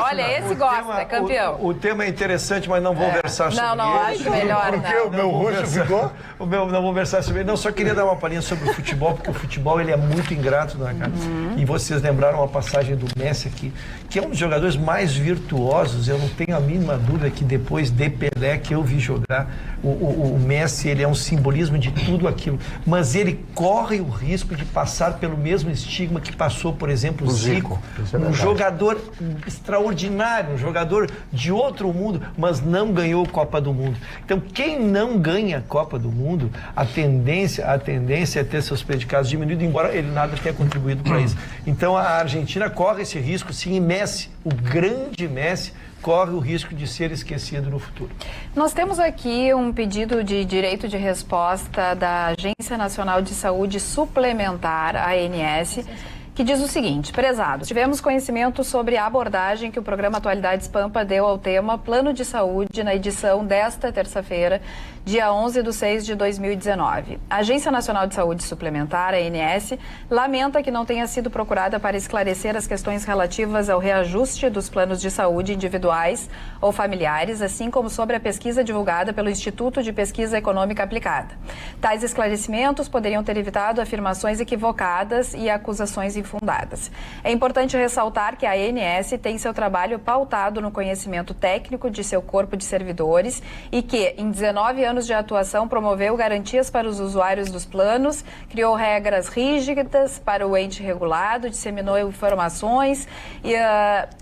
Olha, esse gosta, é campeão. O tema é interessante, mas não vou versar sobre ele. Não, acho melhor. Porque o meu roxo ficou? Não vou versar sobre ele. Não, só queria dar uma palhinha sobre o futebol, porque o futebol ele é muito ingrato, né, cara? E vocês lembraram uma passagem do Messi aqui, que é um dos jogadores mais virtuosos. Eu não tenho a mínima dúvida que depois de Pelé, que eu vi jogar, o Messi, ele é um simbolismo de tudo aquilo, mas ele corre o risco de passar pelo mesmo estigma que passou, por exemplo, o Zico, um jogador extraordinário, um jogador de outro mundo, mas não ganhou Copa do Mundo. Então, quem não ganha Copa do Mundo, a tendência é ter seus predicados diminuídos, embora ele nada tenha contribuído para isso. Então, a Argentina corre esse risco, sim, e Messi, o grande Messi, corre o risco de ser esquecido no futuro. Nós temos aqui um pedido de direito de resposta da Agência Nacional de Saúde Suplementar, ANS, que que diz o seguinte: prezados, tivemos conhecimento sobre a abordagem que o programa Atualidades Pampa deu ao tema Plano de Saúde na edição desta terça-feira, dia 11/6/2019. A Agência Nacional de Saúde Suplementar, a ANS, lamenta que não tenha sido procurada para esclarecer as questões relativas ao reajuste dos planos de saúde individuais ou familiares, assim como sobre a pesquisa divulgada pelo Instituto de Pesquisa Econômica Aplicada. Tais esclarecimentos poderiam ter evitado afirmações equivocadas e acusações infundadas. É importante ressaltar que a ANS tem seu trabalho pautado no conhecimento técnico de seu corpo de servidores e que, em 19 anos de atuação, promoveu garantias para os usuários dos planos, criou regras rígidas para o ente regulado, disseminou informações e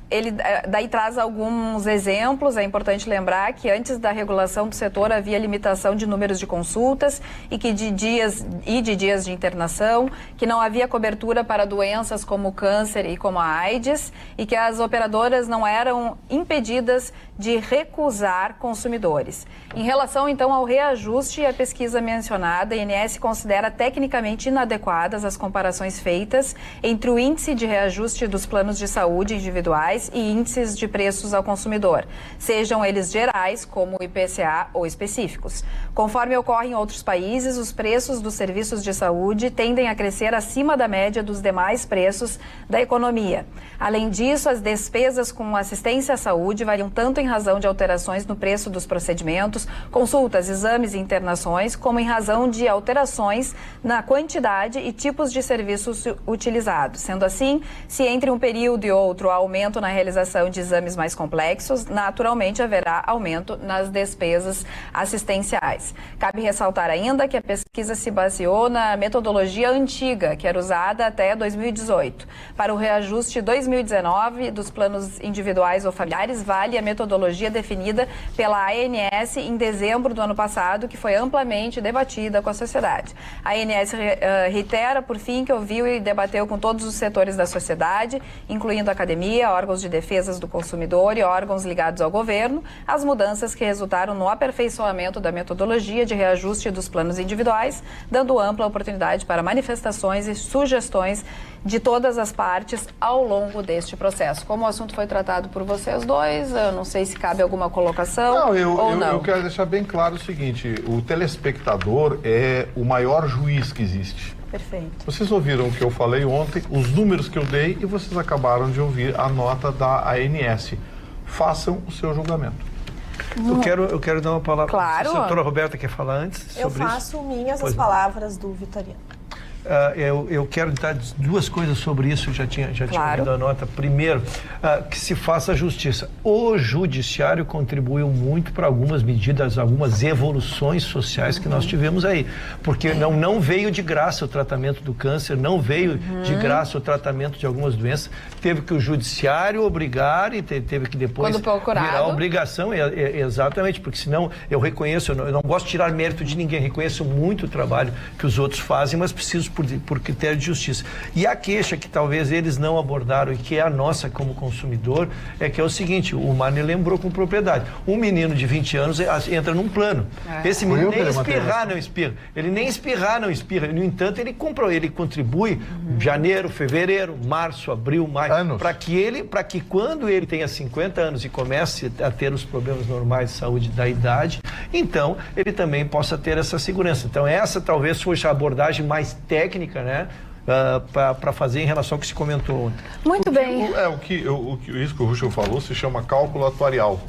ele daí traz alguns exemplos. É importante lembrar que antes da regulação do setor havia limitação de números de consultas e de dias de internação, que não havia cobertura para doenças como o câncer e como a AIDS e que as operadoras não eram impedidas de recusar consumidores. Em relação, então, ao reajuste e à pesquisa mencionada, a ANS considera tecnicamente inadequadas as comparações feitas entre o índice de reajuste dos planos de saúde individuais e índices de preços ao consumidor, sejam eles gerais, como o IPCA, ou específicos. Conforme ocorre em outros países, os preços dos serviços de saúde tendem a crescer acima da média dos demais preços da economia. Além disso, as despesas com assistência à saúde variam tanto em razão de alterações no preço dos procedimentos, consultas, exames e internações, como em razão de alterações na quantidade e tipos de serviços utilizados. Sendo assim, se entre um período e outro há aumento na realização de exames mais complexos, naturalmente haverá aumento nas despesas assistenciais. Cabe ressaltar ainda que a pesquisa se baseou na metodologia antiga, que era usada até 2018. Para o reajuste 2019 dos planos individuais ou familiares, vale a metodologia definida pela ANS em dezembro do ano passado, que foi amplamente debatida com a sociedade. A ANS reitera, por fim, que ouviu e debateu com todos os setores da sociedade, incluindo a academia, órgãos de defesa do consumidor e órgãos ligados ao governo, as mudanças que resultaram no aperfeiçoamento da metodologia de reajuste dos planos individuais, dando ampla oportunidade para manifestações e sugestões de todas as partes ao longo deste processo. Como o assunto foi tratado por vocês dois, eu não sei se cabe alguma colocação ou não. Eu quero deixar bem claro o seguinte: o telespectador é o maior juiz que existe. Perfeito. Vocês ouviram o que eu falei ontem, os números que eu dei, e vocês acabaram de ouvir a nota da ANS. Façam o seu julgamento. Eu quero dar uma palavra. Claro. A doutora Roberta quer falar antes sobre isso? Eu faço minhas as palavras do Vitoriano. Eu quero dar duas coisas sobre isso, já tinha ouvido a nota. Primeiro, que se faça justiça. O judiciário contribuiu muito para algumas medidas, algumas evoluções sociais que nós tivemos aí. Porque não veio de graça o tratamento do câncer, não veio de graça o tratamento de algumas doenças. Teve que o judiciário obrigar e teve que depois virar obrigação. Exatamente, porque senão eu reconheço, eu não gosto de tirar mérito de ninguém, reconheço muito o trabalho que os outros fazem, mas preciso por critério de justiça. E a queixa que talvez eles não abordaram e que é a nossa como consumidor é que é o seguinte: o Marne lembrou com propriedade. Um menino de 20 anos entra num plano. Esse menino nem espirrar não espirra. Ele nem espirrar não espirra. No entanto, ele contribui janeiro, fevereiro, março, abril, maio, para que quando ele tenha 50 anos e comece a ter os problemas normais de saúde da idade, então ele também possa ter essa segurança. Então essa talvez fosse a abordagem mais técnica, né, para fazer em relação ao que se comentou ontem. Muito bem. Isso que o Ruschel falou se chama cálculo atuarial.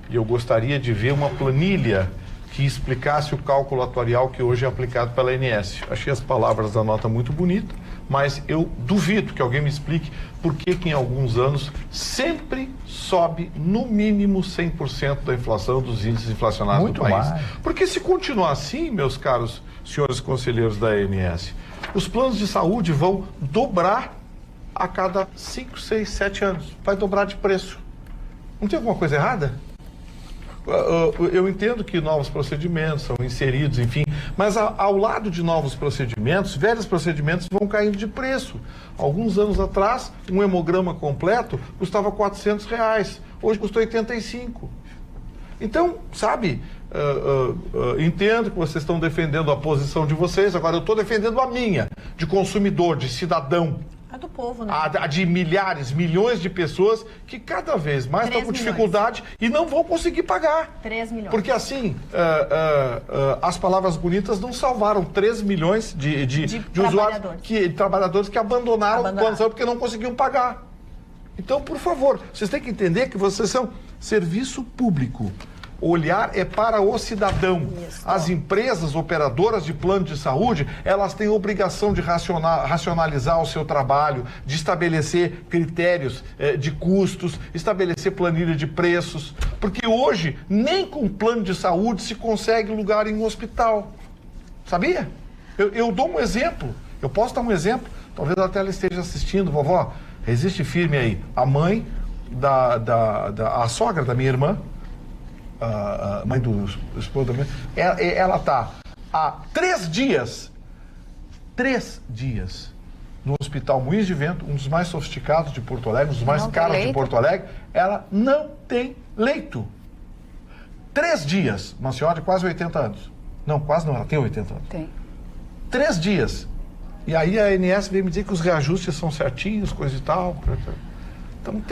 E eu gostaria de ver uma planilha que explicasse o cálculo atuarial que hoje é aplicado pela ANS. Achei as palavras da nota muito bonitas, mas eu duvido que alguém me explique por que em alguns anos sempre sobe no mínimo 100% da inflação, dos índices inflacionários do país. Porque se continuar assim, meus caros senhores conselheiros da ANS, os planos de saúde vão dobrar a cada 5, 6, 7 anos. Vai dobrar de preço. Não tem alguma coisa errada? Eu entendo que novos procedimentos são inseridos, enfim, mas ao lado de novos procedimentos, velhos procedimentos vão caindo de preço. Alguns anos atrás, um hemograma completo custava R$400, hoje custa R$85. Então, sabe, entendo que vocês estão defendendo a posição de vocês, agora eu estou defendendo a minha, de consumidor, de cidadão. A do povo, né? A de milhares, milhões de pessoas que cada vez mais estão com dificuldade e não vão conseguir pagar. 3 milhões. Porque assim, as palavras bonitas não salvaram 3 milhões de usuários, trabalhadores que abandonaram o plano de saúde porque não conseguiam pagar. Então, por favor, vocês têm que entender que vocês são serviço público. Olhar é para o cidadão. Isso. As empresas operadoras de plano de saúde, elas têm obrigação de racionalizar o seu trabalho, de estabelecer critérios de custos, estabelecer planilha de preços, porque hoje nem com plano de saúde se consegue lugar em um hospital. Sabia? Eu dou um exemplo, eu posso dar um exemplo, talvez até ela esteja assistindo, vovó, resiste firme aí. A mãe a sogra da minha irmã, a mãe do esposo da minha, ela está há 3 dias no Hospital Moinhos de Vento, um dos mais sofisticados de Porto Alegre, um dos mais caros de Porto Alegre. Ela não tem leito. 3 dias, uma senhora de quase 80 anos. Não, quase não, ela tem 80 anos. Tem. 3 dias. E aí a ANS veio me dizer que os reajustes são certinhos, coisa e tal. Então,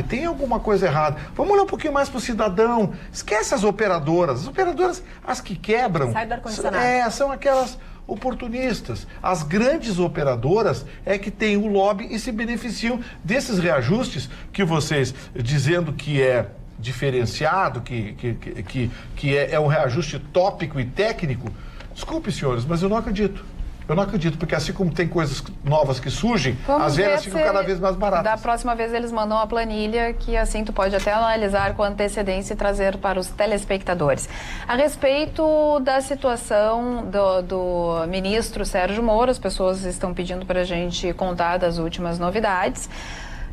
tem alguma coisa errada. Vamos olhar um pouquinho mais para o cidadão. Esquece as operadoras. As operadoras, as que quebram, sai do ar-condicionado. São aquelas oportunistas. As grandes operadoras é que têm o lobby e se beneficiam desses reajustes que vocês, dizendo que é diferenciado, que é um reajuste tópico e técnico. Desculpe, senhores, mas eu não acredito. Eu não acredito, porque assim como tem coisas novas que surgem, as velhas ficam cada vez mais baratas. Da próxima vez eles mandam uma planilha que assim tu pode até analisar com antecedência e trazer para os telespectadores. A respeito da situação do ministro Sérgio Moro, as pessoas estão pedindo para a gente contar das últimas novidades.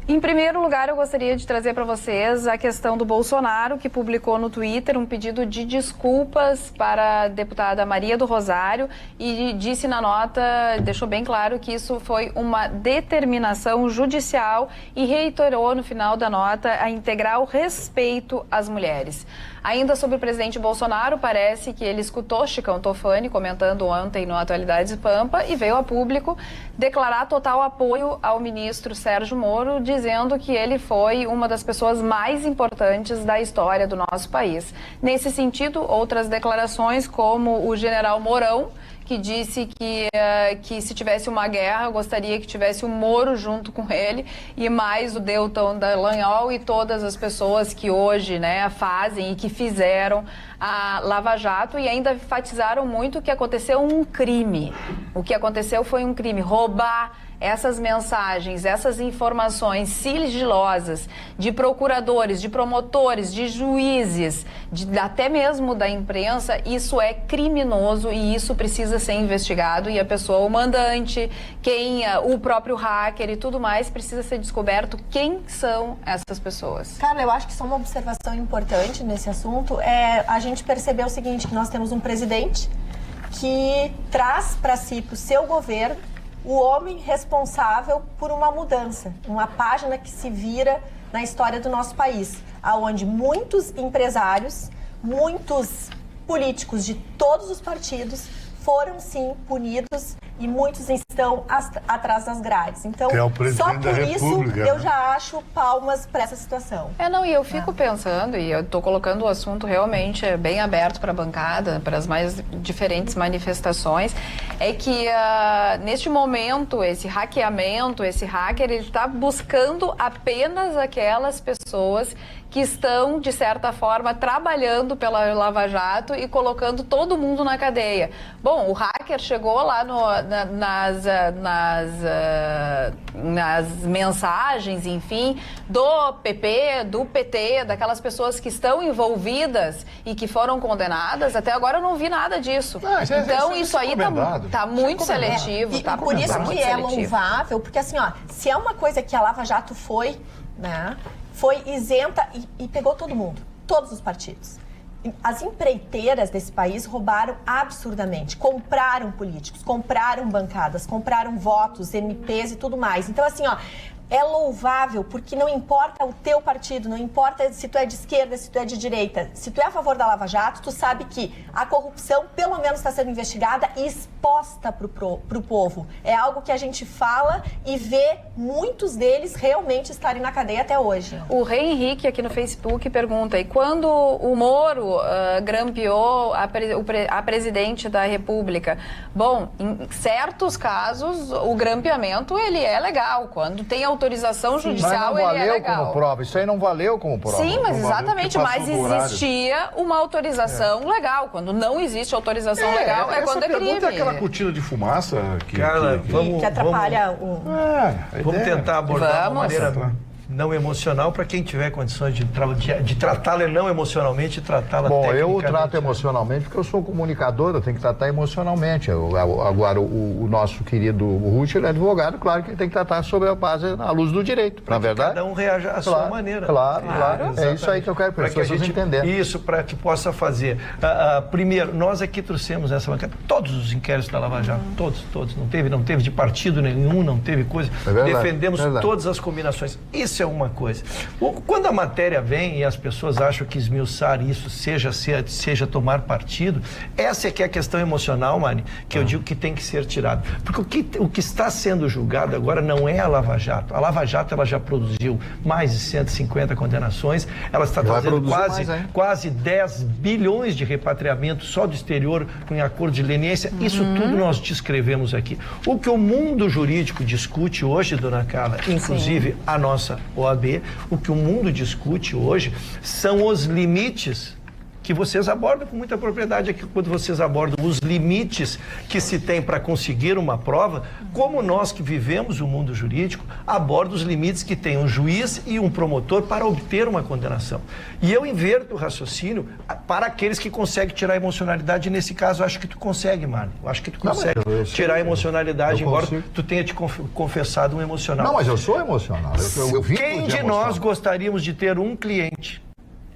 Em primeiro lugar, eu gostaria de trazer para vocês a questão do Bolsonaro, que publicou no Twitter um pedido de desculpas para a deputada Maria do Rosário e disse na nota, deixou bem claro que isso foi uma determinação judicial e reiterou no final da nota a integral respeito às mulheres. Ainda sobre o presidente Bolsonaro, parece que ele escutou Chicão Tofani comentando ontem no Atualidades Pampa e veio a público declarar total apoio ao ministro Sérgio Moro, dizendo que ele foi uma das pessoas mais importantes da história do nosso país. Nesse sentido, outras declarações como o general Mourão, que disse que se tivesse uma guerra, gostaria que tivesse o Moro junto com ele, e mais o Deltan Dallagnol e todas as pessoas que hoje fazem e que fizeram a Lava Jato, e ainda enfatizaram muito que aconteceu um crime. O que aconteceu foi um crime, roubar essas mensagens, essas informações sigilosas de procuradores, de promotores, de juízes, até mesmo da imprensa. Isso é criminoso e isso precisa ser investigado, e a pessoa, o mandante, o próprio hacker e tudo mais, precisa ser descoberto quem são essas pessoas. Carla, eu acho que só uma observação importante nesse assunto a gente perceber o seguinte, que nós temos um presidente que traz para si, para o seu governo, o homem responsável por uma mudança, uma página que se vira na história do nosso país, aonde muitos empresários, muitos políticos de todos os partidos foram sim punidos e muitos estão atrás das grades. Então, só por isso eu já acho palmas para essa situação. E eu fico pensando, e eu estou colocando o assunto realmente bem aberto para a bancada, para as mais diferentes manifestações, é que neste momento, esse hackeamento, esse hacker, ele está buscando apenas aquelas pessoas que estão, de certa forma, trabalhando pela Lava Jato e colocando todo mundo na cadeia. Bom, o hacker chegou lá nas mensagens, enfim, do PP, do PT, daquelas pessoas que estão envolvidas e que foram condenadas. Até agora eu não vi nada disso. Então, isso aí tá muito seletivo. E por isso que é louvável, porque assim, se é uma coisa que a Lava Jato foi isenta e pegou todo mundo, todos os partidos. As empreiteiras desse país roubaram absurdamente, compraram políticos, compraram bancadas, compraram votos, MPs e tudo mais. Então, assim, é louvável, porque não importa o teu partido, não importa se tu é de esquerda, se tu é de direita, se tu é a favor da Lava Jato, tu sabe que a corrupção pelo menos está sendo investigada e exposta pro povo. É algo que a gente fala e vê muitos deles realmente estarem na cadeia até hoje. O Rei Henrique aqui no Facebook pergunta, e quando o Moro grampeou a presidente da República? Bom, em certos casos, o grampeamento, ele é legal. Quando tem autorização judicial, ele é legal. Mas não valeu como prova. Isso aí não valeu como prova. Sim, mas exatamente. Mas existia uma autorização legal. Quando não existe autorização legal, é quando é crime. É aquela cortina de fumaça que atrapalha o... Vamos tentar abordar de uma maneira não emocional para quem tiver condições de tratá-la não emocionalmente e tratá-la tecnicamente. Bom, eu trato emocionalmente porque eu sou comunicador, eu tenho que tratar emocionalmente. Agora, o nosso querido Ruth, ele é advogado, claro que ele tem que tratar sobre a base, à luz do direito, na verdade. Cada um reage à sua maneira. Claro. É isso aí que eu quero para as pessoas entenderem. Isso, para que possa fazer. Primeiro, nós aqui trouxemos essa bancada, todos os inquéritos da Lava Jato, todos. Não teve de partido nenhum, não teve coisa. Defendemos todas as combinações. Isso é uma coisa. Quando a matéria vem e as pessoas acham que esmiuçar isso seja tomar partido, essa é que é a questão emocional, Mari, que eu digo que tem que ser tirado. Porque o que está sendo julgado agora não é a Lava Jato. A Lava Jato, ela já produziu mais de 150 condenações, ela está trazendo quase 10 bilhões de repatriamento só do exterior com acordo de leniência. Isso tudo nós descrevemos aqui. O que o mundo jurídico discute hoje, dona Carla, inclusive a nossa OAB, o que o mundo discute hoje são os limites que vocês abordam com muita propriedade aqui, quando vocês abordam os limites que se tem para conseguir uma prova, como nós que vivemos o mundo jurídico, aborda os limites que tem um juiz e um promotor para obter uma condenação. E eu inverto o raciocínio para aqueles que conseguem tirar a emocionalidade, e nesse caso, eu acho que tu consegue, Mário. Eu acho que tu consegue tirar a emocionalidade, embora tu tenha te confessado um emocional. Não, mas eu sou emocional. Quem de nós gostaríamos de ter um cliente?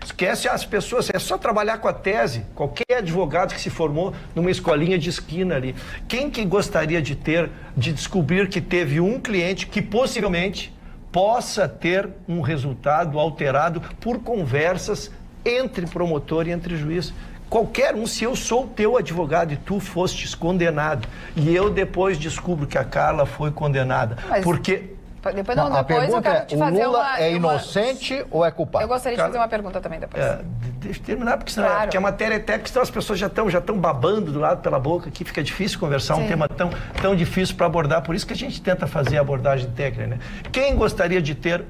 Esquece as pessoas, é só trabalhar com a tese. Qualquer advogado que se formou numa escolinha de esquina ali. Quem que gostaria de descobrir que teve um cliente que possivelmente possa ter um resultado alterado por conversas entre promotor e entre juiz? Qualquer um, se eu sou teu advogado e tu fostes condenado, e eu depois descubro que a Carla foi condenada, porque... Depois eu quero te fazer Lula é inocente ou é culpado? Eu gostaria de fazer uma pergunta também depois. Deixa eu terminar, porque senão porque a matéria é técnica, senão as pessoas já estão babando do lado pela boca, aqui fica difícil conversar, um tema tão difícil para abordar, por isso que a gente tenta fazer a abordagem técnica, né? Quem gostaria de ter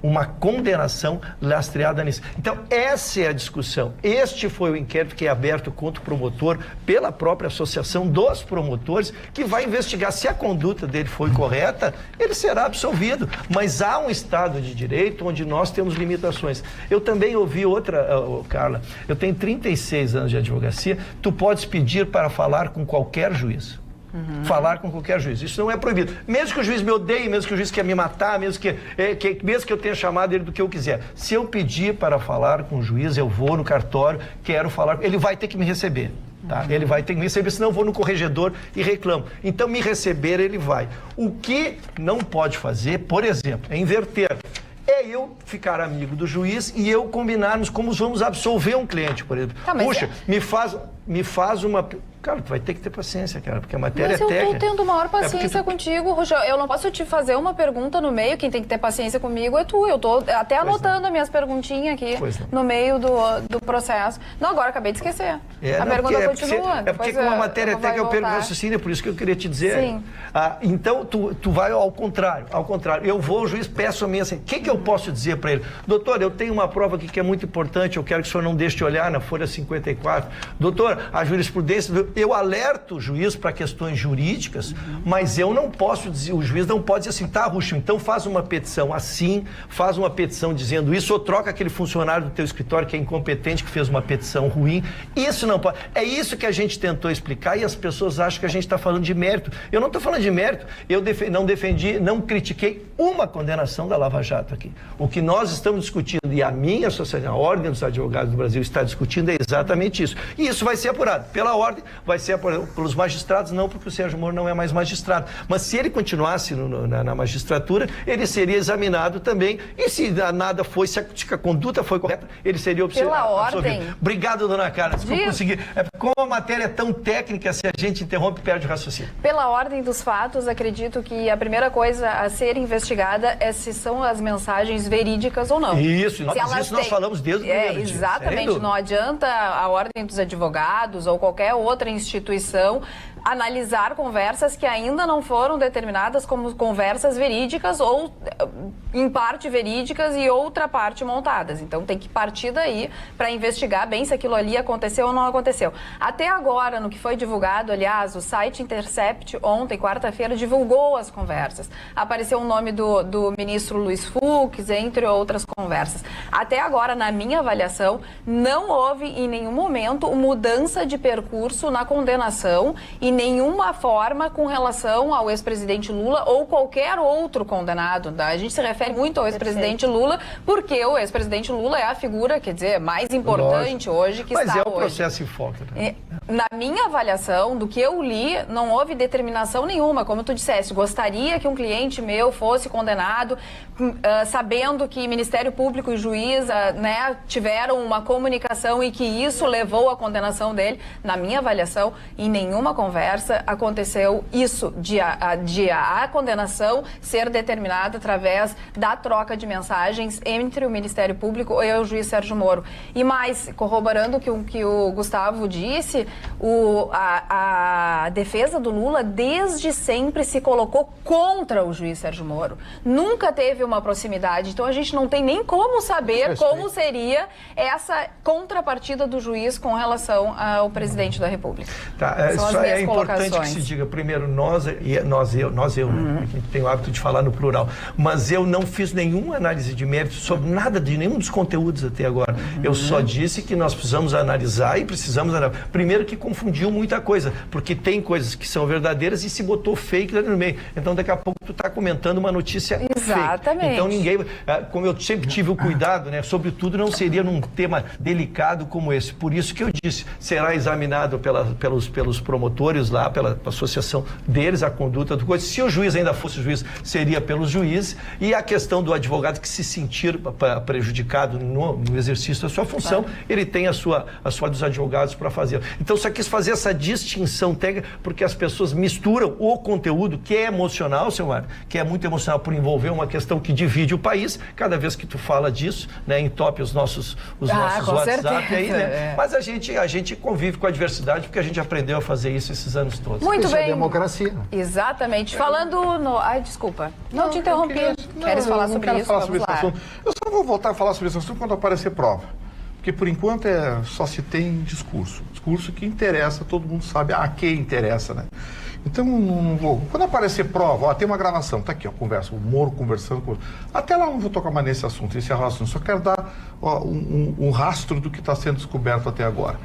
uma condenação lastreada nisso? Então, essa é a discussão. Este foi o inquérito que é aberto contra o promotor pela própria Associação dos Promotores, que vai investigar se a conduta dele foi correta, ele será absolvido. Mas há um Estado de Direito onde nós temos limitações. Eu também ouvi outra, Carla, eu tenho 36 anos de advocacia, tu podes pedir para falar com qualquer juiz. Falar com qualquer juiz. Isso não é proibido. Mesmo que o juiz me odeie, mesmo que o juiz quer me matar, mesmo que eu tenha chamado ele do que eu quiser. Se eu pedir para falar com o juiz, eu vou no cartório, quero falar, ele vai ter que me receber. Tá? Ele vai ter que me receber, senão eu vou no corregedor e reclamo. Então, me receber, ele vai. O que não pode fazer, por exemplo, é inverter. É eu ficar amigo do juiz e eu combinarmos como vamos absolver um cliente, por exemplo. Puxa, me faz uma... Cara, tu vai ter que ter paciência, cara, porque a matéria é técnica. Mas eu tô tendo maior paciência contigo, Rogério. Eu não posso te fazer uma pergunta no meio, quem tem que ter paciência comigo é tu. Eu tô até anotando as minhas perguntinhas aqui no meio do processo. Não, agora acabei de esquecer. A pergunta continua. É porque com a matéria técnica eu perco o raciocínio, é por isso que eu queria te dizer. Sim. Então, tu vai ao contrário. Eu vou ao juiz, peço a minha assim, o que eu posso dizer para ele? Doutor, eu tenho uma prova aqui que é muito importante, eu quero que o senhor não deixe de olhar na folha 54. Doutor, a jurisprudência... Eu alerto o juiz para questões jurídicas, mas eu não posso dizer, o juiz não pode dizer assim, tá, Ruxo, então faz uma petição assim, faz uma petição dizendo isso, ou troca aquele funcionário do teu escritório que é incompetente, que fez uma petição ruim. Isso não pode. É isso que a gente tentou explicar e as pessoas acham que a gente está falando de mérito. Eu não estou falando de mérito, eu não critiquei uma condenação da Lava Jato aqui. O que nós estamos discutindo, e a minha associação, a Ordem dos Advogados do Brasil está discutindo, é exatamente isso. E isso vai ser apurado pela Ordem, vai ser pelos magistrados, não, porque o Sérgio Moro não é mais magistrado. Mas se ele continuasse na magistratura, ele seria examinado também, e se nada foi, se a conduta foi correta, ele seria Pela absolvido. ordem. Obrigado, dona Carla. Se eu conseguir. Como a matéria é tão técnica, se a gente interrompe, perde o raciocínio. Pela ordem dos fatos, acredito que a primeira coisa a ser investigada é se são as mensagens verídicas ou não. Isso, nós falamos desde o primeiro dia. Exatamente, não adianta a ordem dos advogados ou qualquer outra instituição analisar conversas que ainda não foram determinadas como conversas verídicas ou em parte verídicas e outra parte montadas. Então tem que partir daí para investigar bem se aquilo ali aconteceu ou não aconteceu. Até agora, no que foi divulgado, aliás, o site Intercept ontem, quarta-feira, divulgou as conversas. Apareceu o nome do ministro Luiz Fux, entre outras conversas. Até agora, na minha avaliação, não houve em nenhum momento mudança de percurso na condenação e nenhuma forma com relação ao ex-presidente Lula ou qualquer outro condenado. A gente se refere muito ao ex-presidente Lula porque o ex-presidente Lula é a figura, quer dizer, mais importante hoje que está hoje. Mas é o processo em foco. Né? Na minha avaliação, do que eu li, não houve determinação nenhuma. Como tu disseste, gostaria que um cliente meu fosse condenado, sabendo que Ministério Público e juiz tiveram uma comunicação e que isso levou à condenação dele. Na minha avaliação, em nenhuma conversa aconteceu isso, de a condenação ser determinada através da troca de mensagens entre o Ministério Público e o juiz Sérgio Moro. E mais, corroborando o que o Gustavo disse, a defesa do Lula desde sempre se colocou contra o juiz Sérgio Moro. Nunca teve uma proximidade, então a gente não tem nem como saber como seria essa contrapartida do juiz com relação ao presidente da República. São as minhas importante que se diga, primeiro, eu, né? A gente tem o hábito de falar no plural, mas eu não fiz nenhuma análise de mérito sobre nada de nenhum dos conteúdos até agora. Eu só disse que nós precisamos analisar e primeiro que confundiu muita coisa, porque tem coisas que são verdadeiras e se botou fake no meio. Então daqui a pouco tu está comentando uma notícia fake. Então ninguém, como eu sempre tive o cuidado, né, sobretudo não seria num tema delicado como esse. Por isso que eu disse, será examinado pelos promotores lá, pela associação deles, a conduta do coisa. Se o juiz ainda fosse juiz, seria pelos juízes, e a questão do advogado que se sentir prejudicado no exercício da sua função, ele tem a sua dos advogados para fazer. Então, só quis fazer essa distinção técnica, porque as pessoas misturam o conteúdo, que é emocional, seu Mário, que é muito emocional por envolver uma questão que divide o país, cada vez que tu fala disso, né, entope os nossos WhatsApp aí, né? Mas a gente convive com a diversidade, porque a gente aprendeu a fazer isso esses anos todos. Muito bem. É democracia. Exatamente. Falando no... Ai, desculpa. Não te interrompi. Queres falar sobre isso? Vamos lá. Eu só vou voltar a falar sobre esse assunto quando aparecer prova. Porque, por enquanto, só se tem discurso. Discurso que interessa, todo mundo sabe a quem interessa, né? Então, não vou... Quando aparecer prova, tem uma gravação, tá aqui, conversa, o Moro conversando com... Até lá não vou tocar mais nesse assunto, só quero dar um rastro do que está sendo descoberto até agora.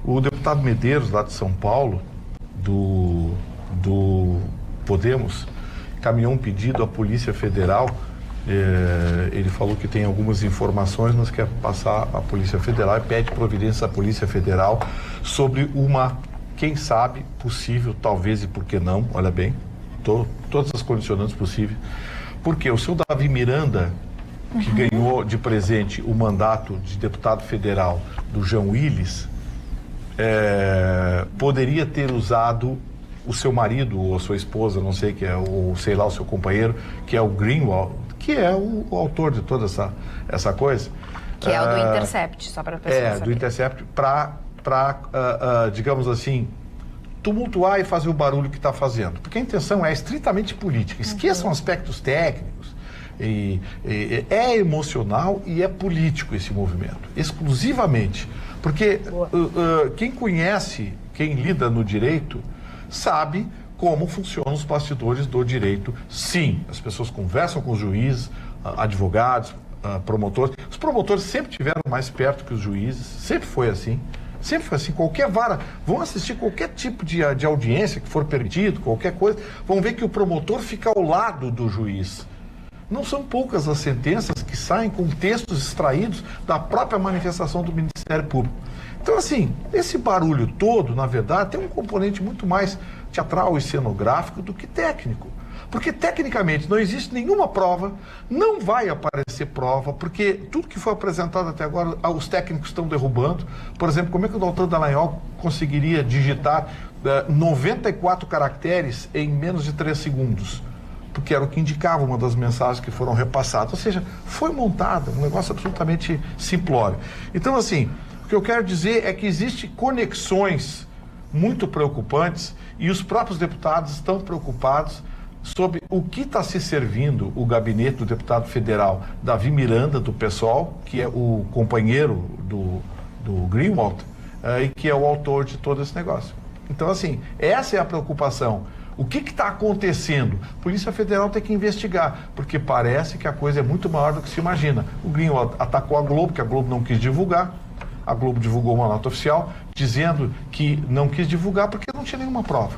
O deputado Medeiros, lá de São Paulo, do Podemos, caminhou um pedido à Polícia Federal. Ele falou que tem algumas informações, mas quer passar à Polícia Federal e pede providência à Polícia Federal sobre uma, quem sabe, possível, talvez e por que não, olha bem, todas as condicionantes possíveis, porque o seu Davi Miranda, que ganhou de presente o mandato de deputado federal do João Willis, poderia ter usado o seu marido ou a sua esposa, não sei, o seu companheiro, que é o Greenwald, que é o autor de toda essa coisa. Que é o do Intercept, só para a pessoa saber. Do Intercept, para digamos assim, tumultuar e fazer o barulho que está fazendo. Porque a intenção é estritamente política. Esqueçam aspectos técnicos. É emocional e é político esse movimento, exclusivamente. Porque quem conhece, quem lida no direito, sabe como funcionam os bastidores do direito. Sim, as pessoas conversam com os juízes, advogados, promotores. Os promotores sempre tiveram mais perto que os juízes, sempre foi assim. Sempre foi assim, qualquer vara, vão assistir qualquer tipo de audiência que for permitido, qualquer coisa, vão ver que o promotor fica ao lado do juiz. Não são poucas as sentenças que saem com textos extraídos da própria manifestação do Ministério Público. Então, assim, esse barulho todo, na verdade, tem um componente muito mais teatral e cenográfico do que técnico. Porque, tecnicamente, não existe nenhuma prova, não vai aparecer prova, porque tudo que foi apresentado até agora, os técnicos estão derrubando. Por exemplo, como é que o Doutor Dallagnol conseguiria digitar 94 caracteres em menos de 3 segundos? Porque era o que indicava uma das mensagens que foram repassadas. Ou seja, foi montada, um negócio absolutamente simplório. Então, assim, o que eu quero dizer é que existem conexões muito preocupantes e os próprios deputados estão preocupados sobre o que está se servindo o gabinete do deputado federal Davi Miranda, do PSOL, que é o companheiro do Greenwald, e que é o autor de todo esse negócio. Então, assim, essa é a preocupação. O que está acontecendo? A Polícia Federal tem que investigar, porque parece que a coisa é muito maior do que se imagina. O Greenwald atacou a Globo, que a Globo não quis divulgar. A Globo divulgou uma nota oficial dizendo que não quis divulgar porque não tinha nenhuma prova.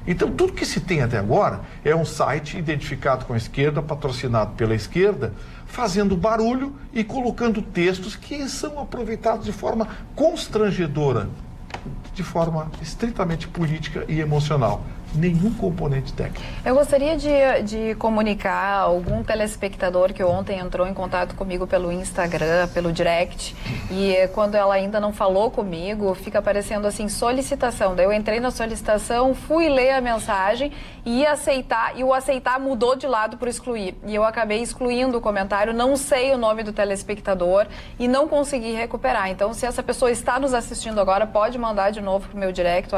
Então, tudo que se tem até agora é um site identificado com a esquerda, patrocinado pela esquerda, fazendo barulho e colocando textos que são aproveitados de forma constrangedora, de forma estritamente política e emocional. Nenhum componente técnico. Eu gostaria de comunicar a algum telespectador que ontem entrou em contato comigo pelo Instagram, pelo direct, e quando ela ainda não falou comigo, fica aparecendo assim, solicitação. Daí eu entrei na solicitação, fui ler a mensagem e aceitar, e o aceitar mudou de lado para excluir. E eu acabei excluindo o comentário, não sei o nome do telespectador e não consegui recuperar. Então, se essa pessoa está nos assistindo agora, pode mandar de novo para o meu direct,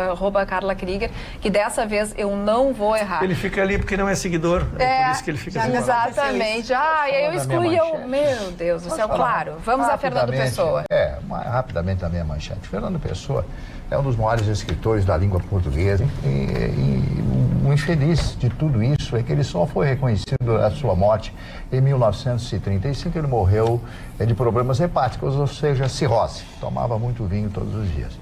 @CarlaKrieger, que dessa vez eu não vou errar. Ele fica ali porque não é seguidor. É por isso que ele fica assim. Exatamente. Eu excluí. Meu Deus do céu, claro. Vamos a Fernando Pessoa. Rapidamente a minha manchete. Fernando Pessoa é um dos maiores escritores da língua portuguesa. E o infeliz de tudo isso é que ele só foi reconhecido a sua morte em 1935. Ele morreu de problemas hepáticos, ou seja, cirrose. Tomava muito vinho todos os dias.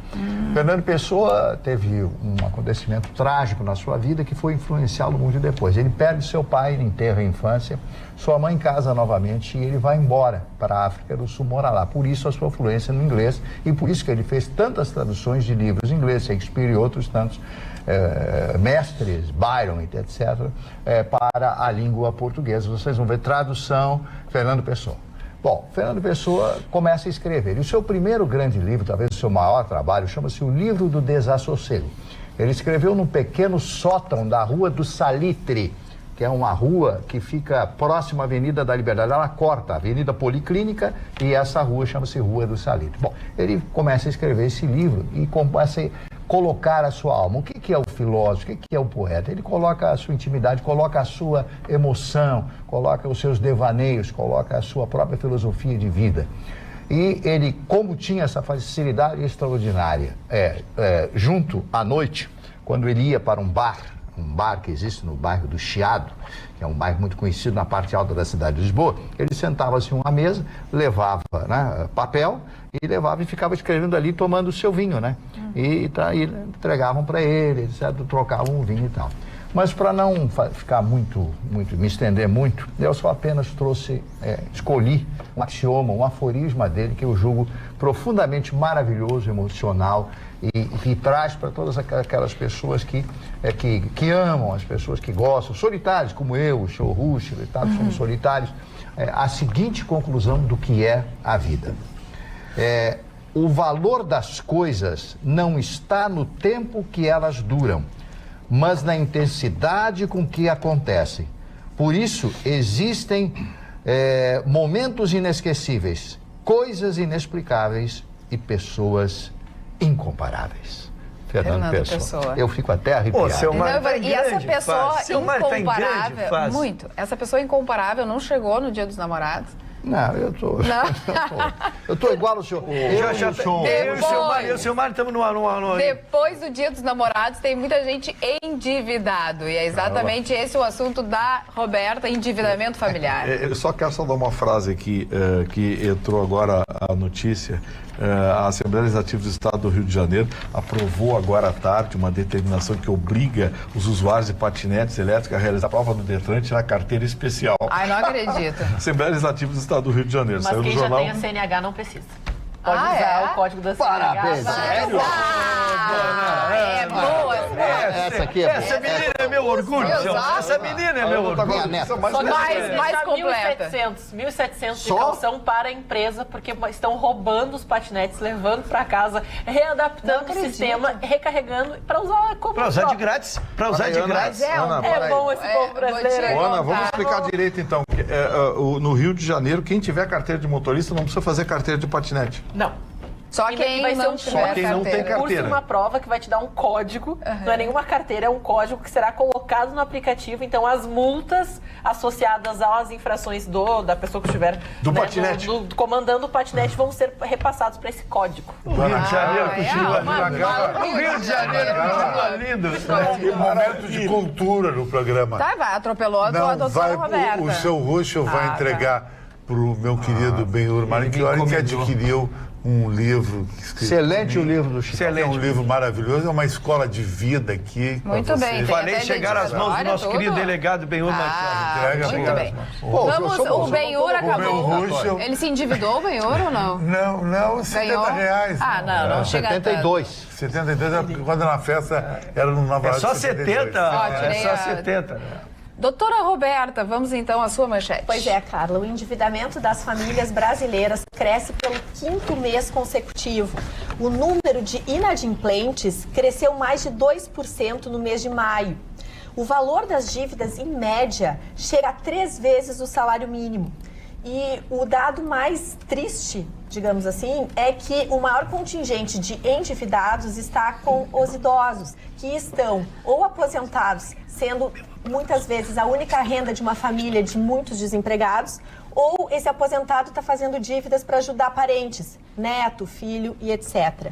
Fernando Pessoa teve um acontecimento trágico na sua vida que foi influenciá-lo muito depois. Ele perde seu pai no enterro em infância, sua mãe casa novamente e ele vai embora para a África do Sul morar lá. Por isso a sua fluência no inglês e por isso que ele fez tantas traduções de livros em inglês, Shakespeare e outros tantos mestres, Byron, etc., para a língua portuguesa. Vocês vão ver tradução, Fernando Pessoa. Bom, Fernando Pessoa começa a escrever. E o seu primeiro grande livro, talvez o seu maior trabalho, chama-se O Livro do Desassossego. Ele escreveu num pequeno sótão da Rua do Salitre, que é uma rua que fica próxima à Avenida da Liberdade. Ela corta a Avenida Policlínica e essa rua chama-se Rua do Salitre. Bom, ele começa a escrever esse livro e começa a colocar a sua alma. O que é o filósofo? O que é o poeta? Ele coloca a sua intimidade, coloca a sua emoção, coloca os seus devaneios, coloca a sua própria filosofia de vida. E ele, como tinha essa facilidade extraordinária, junto à noite, quando ele ia para um bar que existe no bairro do Chiado, que é um bairro muito conhecido na parte alta da cidade de Lisboa, ele sentava-se em uma mesa, levava papel e levava e ficava escrevendo ali, tomando o seu vinho, né? E entregavam para ele, etc., trocavam o vinho e tal. Mas para não ficar me estender muito, eu só apenas escolhi um axioma, um aforisma dele que eu julgo profundamente maravilhoso, emocional e que traz para todas aquelas pessoas que amam, as pessoas que gostam, solitários como eu, o Show Rush, somos solitários, a seguinte conclusão do que é a vida. O valor das coisas não está no tempo que elas duram, mas na intensidade com que acontecem. Por isso, existem momentos inesquecíveis, coisas inexplicáveis e pessoas incomparáveis. Fernando Pessoa. Eu fico até arrepiado. E essa pessoa incomparável, muito. Essa pessoa incomparável não chegou no Dia dos Namorados? Não, eu tô igual ao senhor. Eu e o seu Mário estamos no... Depois do Dia dos Namorados, tem muita gente endividado. E é exatamente esse o assunto da Roberta, endividamento familiar. Eu só quero dar uma frase aqui, que entrou agora a notícia. A Assembleia Legislativa do Estado do Rio de Janeiro aprovou agora à tarde uma determinação que obriga os usuários de patinetes elétricos a realizar a prova do Detran e tirar carteira especial. Ai, não acredito. Assembleia Legislativa do Estado do Rio de Janeiro. Mas quem já tem a CNH não precisa. Pode usar o código da Parabéns. Sério? É boa. Essa aqui é Essa menina é meu orgulho, João. Essa menina é meu orgulho. Minha neta. Mais completa. 1.700 de Só? calção para a empresa, porque estão roubando os patinetes, levando para casa, readaptando o sistema, recarregando para usar como Pra usar de próprio. grátis. Pra usar de grátis. Ana, É bom esse povo brasileiro. Ana, vamos explicar direito então. No Rio de Janeiro, quem tiver carteira de motorista não precisa fazer carteira de patinete. Não. Só E quem vai ser não um tiver curso, quem não tem carteira. carteira. Uma prova que vai te dar um código, não é nenhuma carteira, é um código que será colocado no aplicativo. Então, as multas associadas às infrações da pessoa que estiver Do patinete. comandando o patinete vão ser repassados para esse código. O Rio de Janeiro continua uma- lindo. O Rio de Janeiro continua lindo. E momento de cultura no programa. Tá, vai, atropelou a Não, doutora vai, Roberta. o seu roxo vai entregar pro meu querido Benhur Marinchiori, que adquiriu um livro. Excelente o livro do Chico. É um livro maravilhoso, é uma escola de vida aqui. pra Muito bem, vocês. tem Falei até chegar às mãos do história, nosso tudo? querido delegado Benhur Entrega muito pra bem. Pô, Vamos, o Benhur acabou. roxo. Ele se endividou, o Benhur, ou não? Não, 70 reais. Ah, não chega a tanto. 72. 72, quando na festa era no Nova É York. só 70. Ó, É tirei só a- 70. Doutora Roberta, vamos então à sua manchete. Pois é, Carla, o endividamento das famílias brasileiras cresce pelo 5º mês consecutivo. O número de inadimplentes cresceu mais de 2% no mês de maio. O valor das dívidas, em média, chega a 3 vezes o salário mínimo. E o dado mais triste, digamos assim, é que o maior contingente de endividados está com os idosos, que estão ou aposentados, sendo muitas vezes a única renda de uma família de muitos desempregados, ou esse aposentado está fazendo dívidas para ajudar parentes, neto, filho e etc.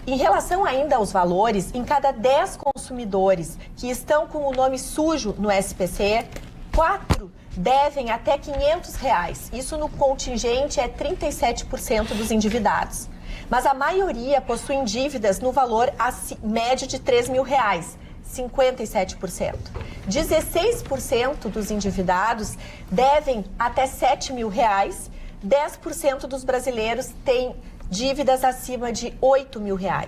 Em relação ainda aos valores, em cada 10 consumidores que estão com o nome sujo no SPC, 4 devem até R$500. Isso no contingente é 37% dos endividados. Mas a maioria possuem dívidas no valor médio de R$3.000, 57%. 16% dos endividados devem até R$7.000, 10% dos brasileiros têm dívidas acima de R$8.000.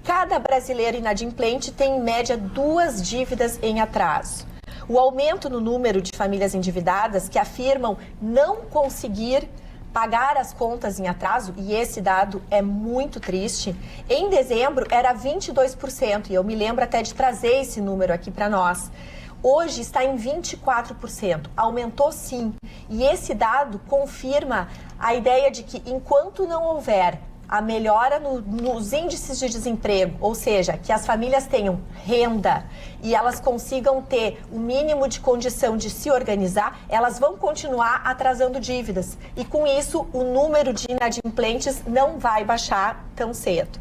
Cada brasileiro inadimplente tem, em média, 2 dívidas em atraso. O aumento no número de famílias endividadas que afirmam não conseguir pagar as contas em atraso, e esse dado é muito triste, em dezembro era 22%, e eu me lembro até de trazer esse número aqui para nós. Hoje está em 24%, aumentou sim. E esse dado confirma a ideia de que enquanto não houver a melhora nos índices de desemprego, ou seja, que as famílias tenham renda e elas consigam ter o mínimo de condição de se organizar, elas vão continuar atrasando dívidas. E com isso, o número de inadimplentes não vai baixar tão cedo.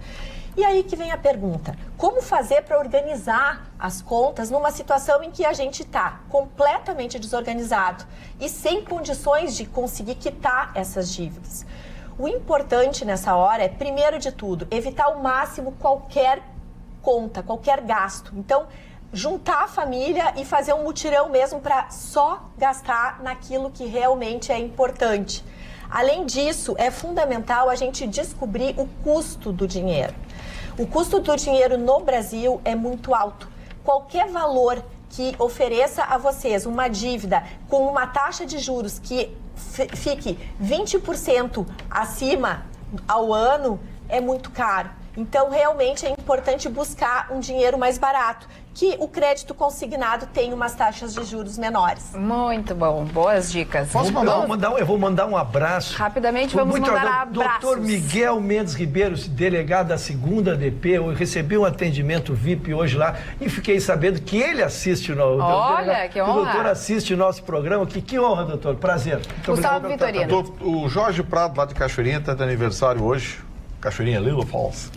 E aí que vem a pergunta, como fazer para organizar as contas numa situação em que a gente está completamente desorganizado e sem condições de conseguir quitar essas dívidas? O importante nessa hora é, primeiro de tudo, evitar ao máximo qualquer conta, qualquer gasto. Então, juntar a família e fazer um mutirão mesmo para só gastar naquilo que realmente é importante. Além disso, é fundamental a gente descobrir o custo do dinheiro. O custo do dinheiro no Brasil é muito alto. Qualquer valor que ofereça a vocês uma dívida com uma taxa de juros que fique 20% acima ao ano é muito caro. Então, realmente é importante buscar um dinheiro mais barato, que o crédito consignado tem umas taxas de juros menores. Muito bom, boas dicas. Eu vou mandar um abraço. Rapidamente, vamos mandar abraços. Doutor Miguel Mendes Ribeiro, delegado da 2ª DP, eu recebi um atendimento VIP hoje lá e fiquei sabendo que ele assiste o Olha, que honra. O doutor assiste o nosso programa. Que honra, doutor. Prazer. Muito Gustavo obrigado pela Vitorino. O Jorge Prado, lá de Cachoeirinha, está de aniversário hoje. Cachoeirinha Little Falls.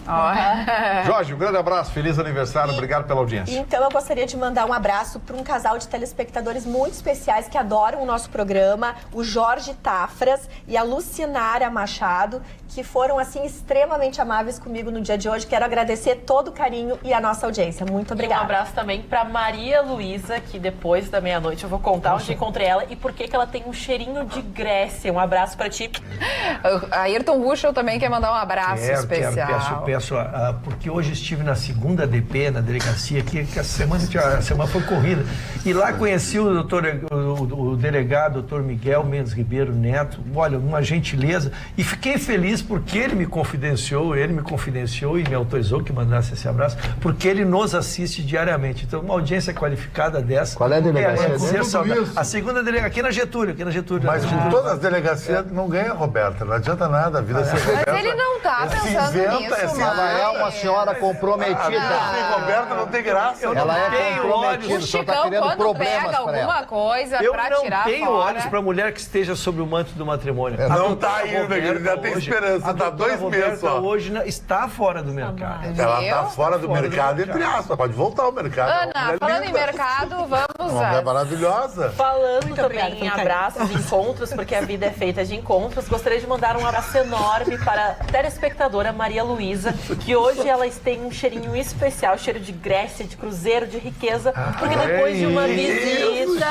Jorge, um grande abraço, feliz aniversário, obrigado pela audiência. Então eu gostaria de mandar um abraço para um casal de telespectadores muito especiais que adoram o nosso programa, o Jorge Tafras e a Lucinara Machado, que foram, assim, extremamente amáveis comigo no dia de hoje. Quero agradecer todo o carinho e a nossa audiência. Muito obrigada. E um abraço também para Maria Luísa, que depois da meia-noite eu vou contar onde encontrei ela e por que ela tem um cheirinho de Grécia. Um abraço para ti. A Ayrton Ruschel também quer mandar um abraço especial. Peço, porque hoje estive na segunda DP, na delegacia, que a semana foi corrida. E lá conheci o delegado, doutor Miguel Mendes Ribeiro Neto. Olha, uma gentileza. E fiquei feliz porque ele me confidenciou e me autorizou que mandasse esse abraço, porque ele nos assiste diariamente. Então, uma audiência qualificada dessa... Qual é a delegacia? A segunda delegacia, aqui na Getúlio. Mas com todas as delegacias não ganha, Roberta. Não adianta nada, a vida ser Roberta. Mas ele não tá pensando nisso, Ela é uma senhora comprometida. Sem Roberta não tem graça. Ela é comprometida, O só tá Chicão, querendo quando problemas pega pra alguma ela. coisa Eu pra não tirar tenho fora... olhos para mulher que esteja sob o manto do matrimônio. Não tá ainda, ainda tem esperança. Tá 2 meses só. Hoje está fora do mercado. Ela tá fora do mercado, entre aspas. Pode voltar ao mercado. Ana, falando em mercado, vamos Uma mulher maravilhosa. Falando também obrigada em pelo carinho. abraços, encontros, porque a vida é feita de encontros, gostaria de mandar um abraço enorme para a telespectadora Maria Luísa, que hoje ela tem um cheirinho especial, cheiro de Grécia, de cruzeiro, de riqueza, porque depois de uma visita,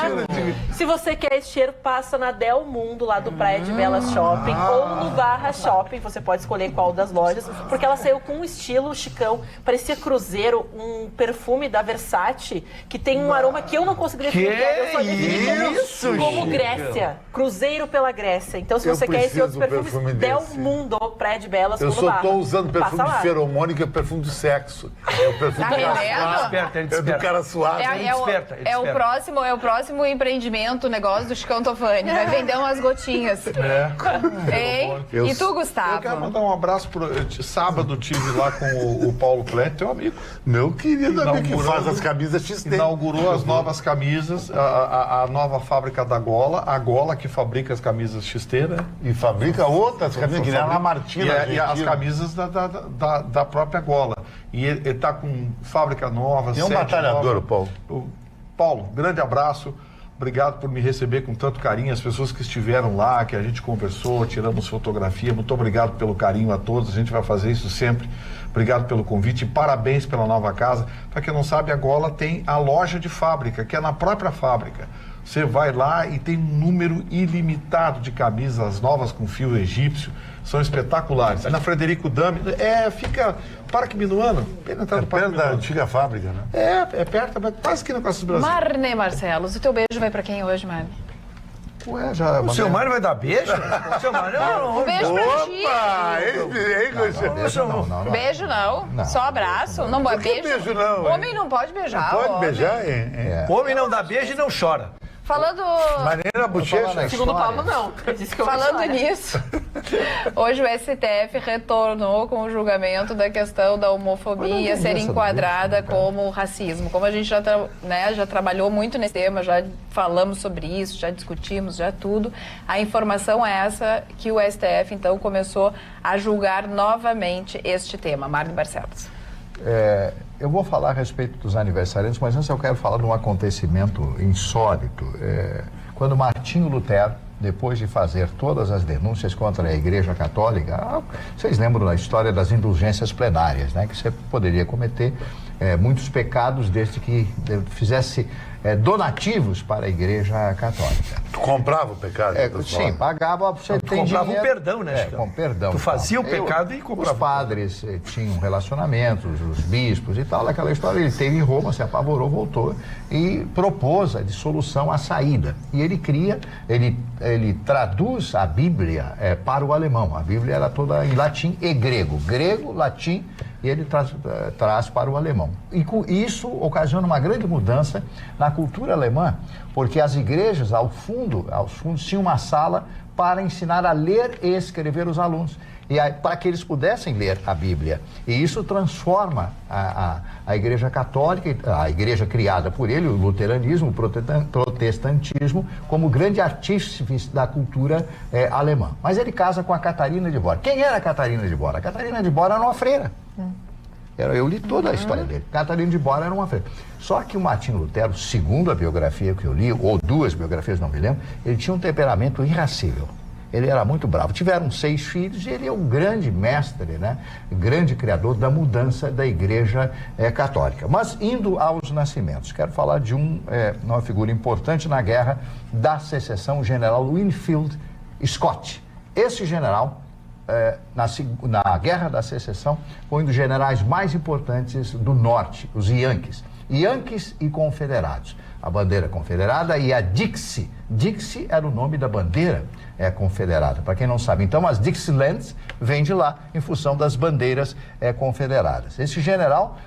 se você quer esse cheiro, passa na Del Mundo, lá do Praia de Belas Shopping, ou no Barra Shopping, você pode escolher qual das lojas, porque ela saiu com um estilo chicão, parecia cruzeiro, um perfume da Versace, que tem um aroma que eu não consegui definir, eu só defini isso, como Chica? Grécia, cruzeiro pela Grécia. Então, se Eu você quer esse outro preciso perfume, perfume Del desse. Mundo, Praia de Belas, Eu ou no só Barra. tô usando perfume Passa de lá. feromônio, que é perfume do sexo. É o perfume Tá do cara rendendo? suave. Desperta, ele É do desperta. cara suave. É o próximo empreendimento, o negócio do Chicão Tofani. Vai vender umas gotinhas. Hein? E tu, Gustavo? Eu quero mandar um abraço sábado tive lá com o Paulo Cleto, teu amigo. Meu querido amigo que Inaugurando- faz as camisas XT. Inaugurou as novas camisas, a nova fábrica da Gola, a Gola que fabrica as camisas XT, né? E fabrica outras camisas, que nem a La Martina. E as Argentina. camisas da própria Gola. E ele está com fábrica nova. Tem um sede batalhador, nova. o Paulo. Paulo, grande abraço. Obrigado por me receber com tanto carinho. As pessoas que estiveram lá, que a gente conversou, tiramos fotografia. Muito obrigado pelo carinho a todos. A gente vai fazer isso sempre. Obrigado pelo convite. Parabéns pela nova casa. Para quem não sabe, a Gola tem a loja de fábrica, que é na própria fábrica. Você vai lá e tem um número ilimitado de camisas novas com fio egípcio. São espetaculares. Na Frederico Dami, fica Parque Minuano. Bem na entrada do Parque Perto da Minuano. antiga fábrica, né? É perto, quase esquina com essas Brasil. Marne Marcelos, o teu beijo vai pra quem hoje, Marne? Ué, já O seu Mário vai dar beijo? O seu Mário não. Um beijo pra ti. Opa! Hein, Gostei? beijo não. Beijo não, só abraço. Não pode que beijo não, Homem não pode beijar. Pode homem. beijar, hein? Homem não dá beijo e não chora. Falando, Maneira bochecha. Segundo o Paulo, não. Ele disse que eu falando vou chorar. nisso, hoje o STF retornou com o julgamento da questão da homofobia ser enquadrada como racismo. Como a gente já trabalhou muito nesse tema, já falamos sobre isso, já discutimos, já tudo. A informação é essa, que o STF, então, começou a julgar novamente este tema. Marne Barcelos. Eu vou falar a respeito dos aniversariantes, mas antes eu quero falar de um acontecimento insólito. Quando Martinho Lutero, depois de fazer todas as denúncias contra a Igreja Católica, vocês lembram da história das indulgências plenárias, né? Que você poderia cometer muitos pecados desde que fizesse donativos para a Igreja Católica. Tu comprava o pecado? Sim, pagava, você Tu tem comprava dinheiro. o perdão, né, Chico? Com perdão. Tu fazia o Então, pecado e comprava. Os padres tinham relacionamentos, os bispos e tal, aquela história. Ele esteve em Roma, se apavorou, voltou e propôs a dissolução, a saída. E ele traduz a Bíblia para o alemão. A Bíblia era toda em latim e grego. Grego, latim, e ele traz para o alemão. E isso ocasiona uma grande mudança na cultura alemã, porque as igrejas, aos fundos, tinham uma sala para ensinar a ler e escrever os alunos, e para que eles pudessem ler a Bíblia. E isso transforma a Igreja Católica, a igreja criada por ele, o luteranismo, o protestantismo, como grande artífice da cultura alemã. Mas ele casa com a Catarina de Bora. Quem era a Catarina de Bora? A Catarina de Bora era uma freira. Eu li toda a história dele. Catarina de Bora era uma freira. Só que o Martinho Lutero, segundo a biografia que eu li, ou duas biografias, não me lembro, ele tinha um temperamento irascível. Ele era muito bravo. Tiveram 6 filhos e ele é um grande mestre, né? Grande criador da mudança da Igreja Católica. Mas indo aos nascimentos, quero falar de uma figura importante na Guerra da Secessão, o general Winfield Scott. Esse general, na Guerra da Secessão, foi um dos generais mais importantes do Norte, os Yankees. Yankees e Confederados. A bandeira confederada e a Dixie. Dixie era o nome da bandeira confederada, para quem não sabe. Então, as Dixielands vêm de lá, em função das bandeiras confederadas. Esse general,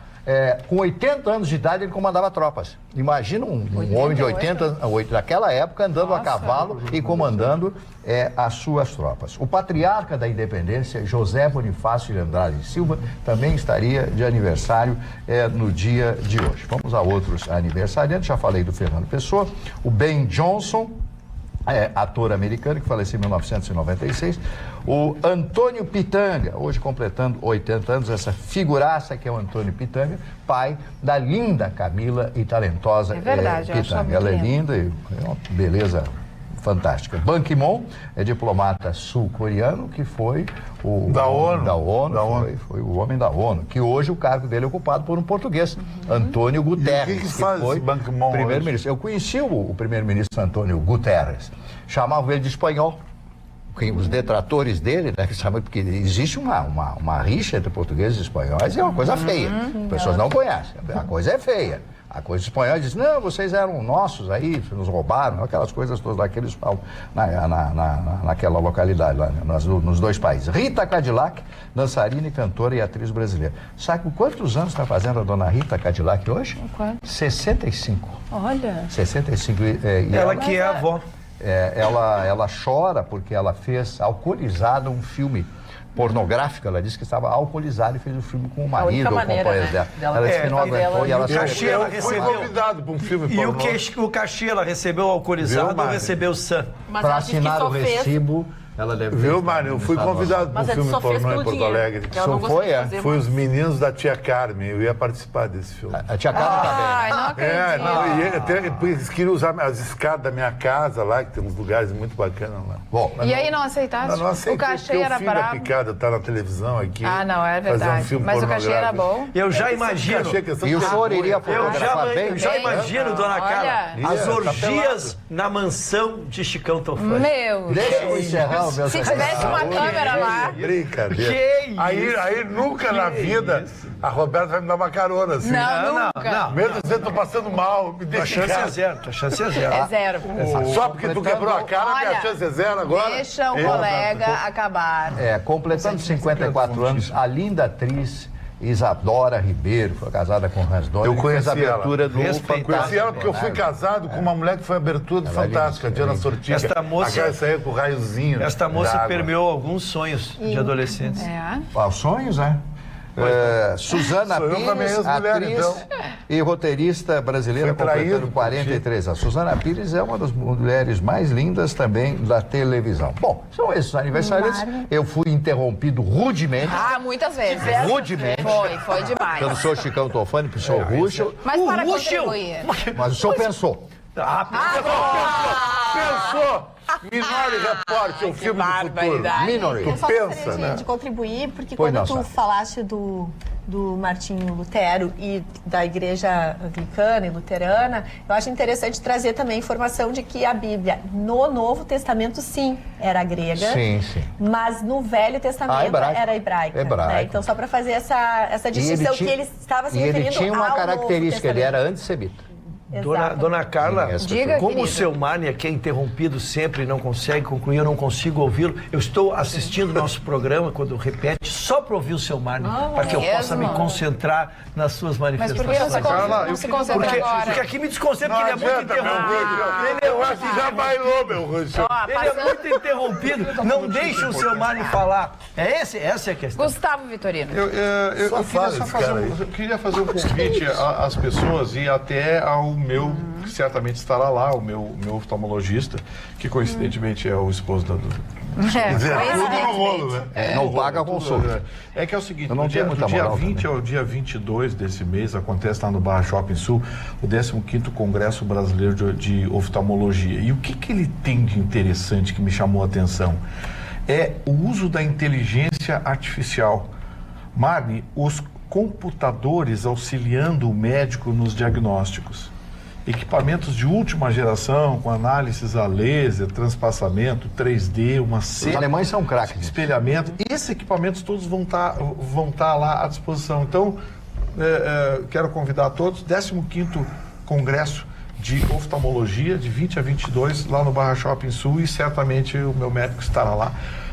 com 80 anos de idade, ele comandava tropas. Imagina um homem de 80 daquela época, andando a cavalo e comandando as suas tropas. O patriarca da independência, José Bonifácio de Andrade e Silva, também estaria de aniversário no dia de hoje. Vamos a outros aniversariantes. Já falei do Fernando Pessoa, o Ben Johnson, ator americano que faleceu em 1996, o Antônio Pitanga, hoje completando 80 anos, essa figuraça que é o Antônio Pitanga, pai da linda Camila e talentosa Pitanga. Ela é linda e é uma beleza fantástica. Ban Ki-moon é diplomata sul-coreano que foi o da ONU. Foi o homem da ONU, que hoje o cargo dele é ocupado por um português, Antônio Guterres, que foi primeiro-ministro. Eu conheci o primeiro-ministro Antônio Guterres, chamavam ele de espanhol. Os detratores dele, né, que sabem, porque existe uma rixa entre portugueses e espanhóis, e é uma coisa feia. As pessoas não conhecem, a coisa é feia. A coisa espanhola diz, não, vocês eram nossos aí, nos roubaram, aquelas coisas todas lá que eles falam naquela localidade, lá nos dois países. Rita Cadillac, dançarina e cantora e atriz brasileira. Sabe quantos anos está fazendo a dona Rita Cadillac hoje? Quanto? 65. Olha. 65. Ela que é a avó. Ela chora porque ela fez alcoolizada um filme pornográfico. Ela disse que estava alcoolizada e fez o filme com o marido ou com o companheiro dela. Ela disse que não aguentou e ela foi convidado para um filme pornô. E o cachê ela recebeu alcoolizado ou recebeu sã? Para assinar o recibo, ela deve ter. Viu, Mário? Eu fui convidado para um filme pornô em Porto Alegre. Só foi, Foi Os Meninos da Tia Carmen. Eu ia participar desse filme. A Tia Carmen também. Não acredito. Eles queriam usar as escadas da minha casa lá, que tem uns lugares muito bacanas lá. Bom, e aí não aceitaste? Não aceitei, o cachê era bravo. Da picada tá na televisão aqui. Não, é verdade. Mas o cachê era bom. Eu já imagino. E o senhor iria fotografar bem? Eu já imagino, dona Carla, as orgias na mansão de Chicão Tofani. Meu Deus. Deixa eu encerrar o meu. Se tivesse uma câmera lá. Brincadeira. Aí nunca na vida a Roberta vai me dar uma carona assim. Não. Mesmo você tô passando mal, me deixa. A chance é zero. A chance é zero. É zero. Só porque tu quebrou a cara, minha chance é zero agora. Deixa o colega acabar. Completando 54 anos, a linda atriz Isadora Ribeiro, foi casada com Hans Donner. Eu conheci a abertura do Fantástico. Conheci ela porque eu fui casado com uma mulher que foi a abertura do Fantástico, a Diana Sortiga. Esta moça saiu com o raiozinho. Esta moça permeou alguns sonhos de adolescentes. Sonhos, né? Suzana Pires, atriz e roteirista brasileira, completando 43 anos. Suzana Pires é uma das mulheres mais lindas também da televisão. Bom, são esses aniversários. Eu fui interrompido rudemente. Muitas vezes. Rudemente. Foi demais. Pelo senhor Chicão Tofani, pelo senhor Ruschel. Mas para contribuir. Mas o senhor pensou. Pensou! Minority Report, o filme do futuro. Minority. Eu só gostaria de contribuir, porque quando tu falaste do Martinho Lutero e da igreja anglicana e luterana, eu acho interessante trazer também a informação de que a Bíblia, no Novo Testamento, sim, era grega. Sim. Mas no Velho Testamento era hebraica. Né? Então, só para fazer essa distinção que ele estava se referindo ao ele tinha uma característica, ele era antissemita. Dona Carla, Diga, como querida. o seu Márnia, que é interrompido sempre e não consegue concluir, eu não consigo ouvi-lo, eu estou assistindo o nosso programa, quando repete, só para ouvir o seu Márnia, para que eu possa me concentrar nas suas Mas manifestações. por que não se concentra agora? Porque aqui me desconcentra, porque ele é muito interrompido. Eu acho que já bailou, meu Rancho. Ele é muito interrompido, não deixe o seu Márnia falar. Essa é a questão. Gustavo Vitorino. Eu queria fazer um convite às pessoas e até ao meu, que certamente estará lá, o meu oftalmologista, que coincidentemente é o esposo da Duda. Tudo no rolo, né? Não paga a consulta. É que é o seguinte, Eu não do dia tenho muita moral 20 também. ao dia 22 desse mês, acontece lá no Barra Shopping Sul, o 15º Congresso Brasileiro de Oftalmologia. E o que ele tem de interessante que me chamou a atenção? É o uso da inteligência artificial. Marne, os computadores auxiliando o médico nos diagnósticos. Equipamentos de última geração, com análises a laser, transpassamento, 3D, uma série... Os alemães são craques. Espelhamento. Esses equipamentos todos vão tá lá à disposição. Então, quero convidar a todos, 15º Congresso de Oftalmologia, de 20 a 22, lá no Barra Shopping Sul, e certamente o meu médico estará lá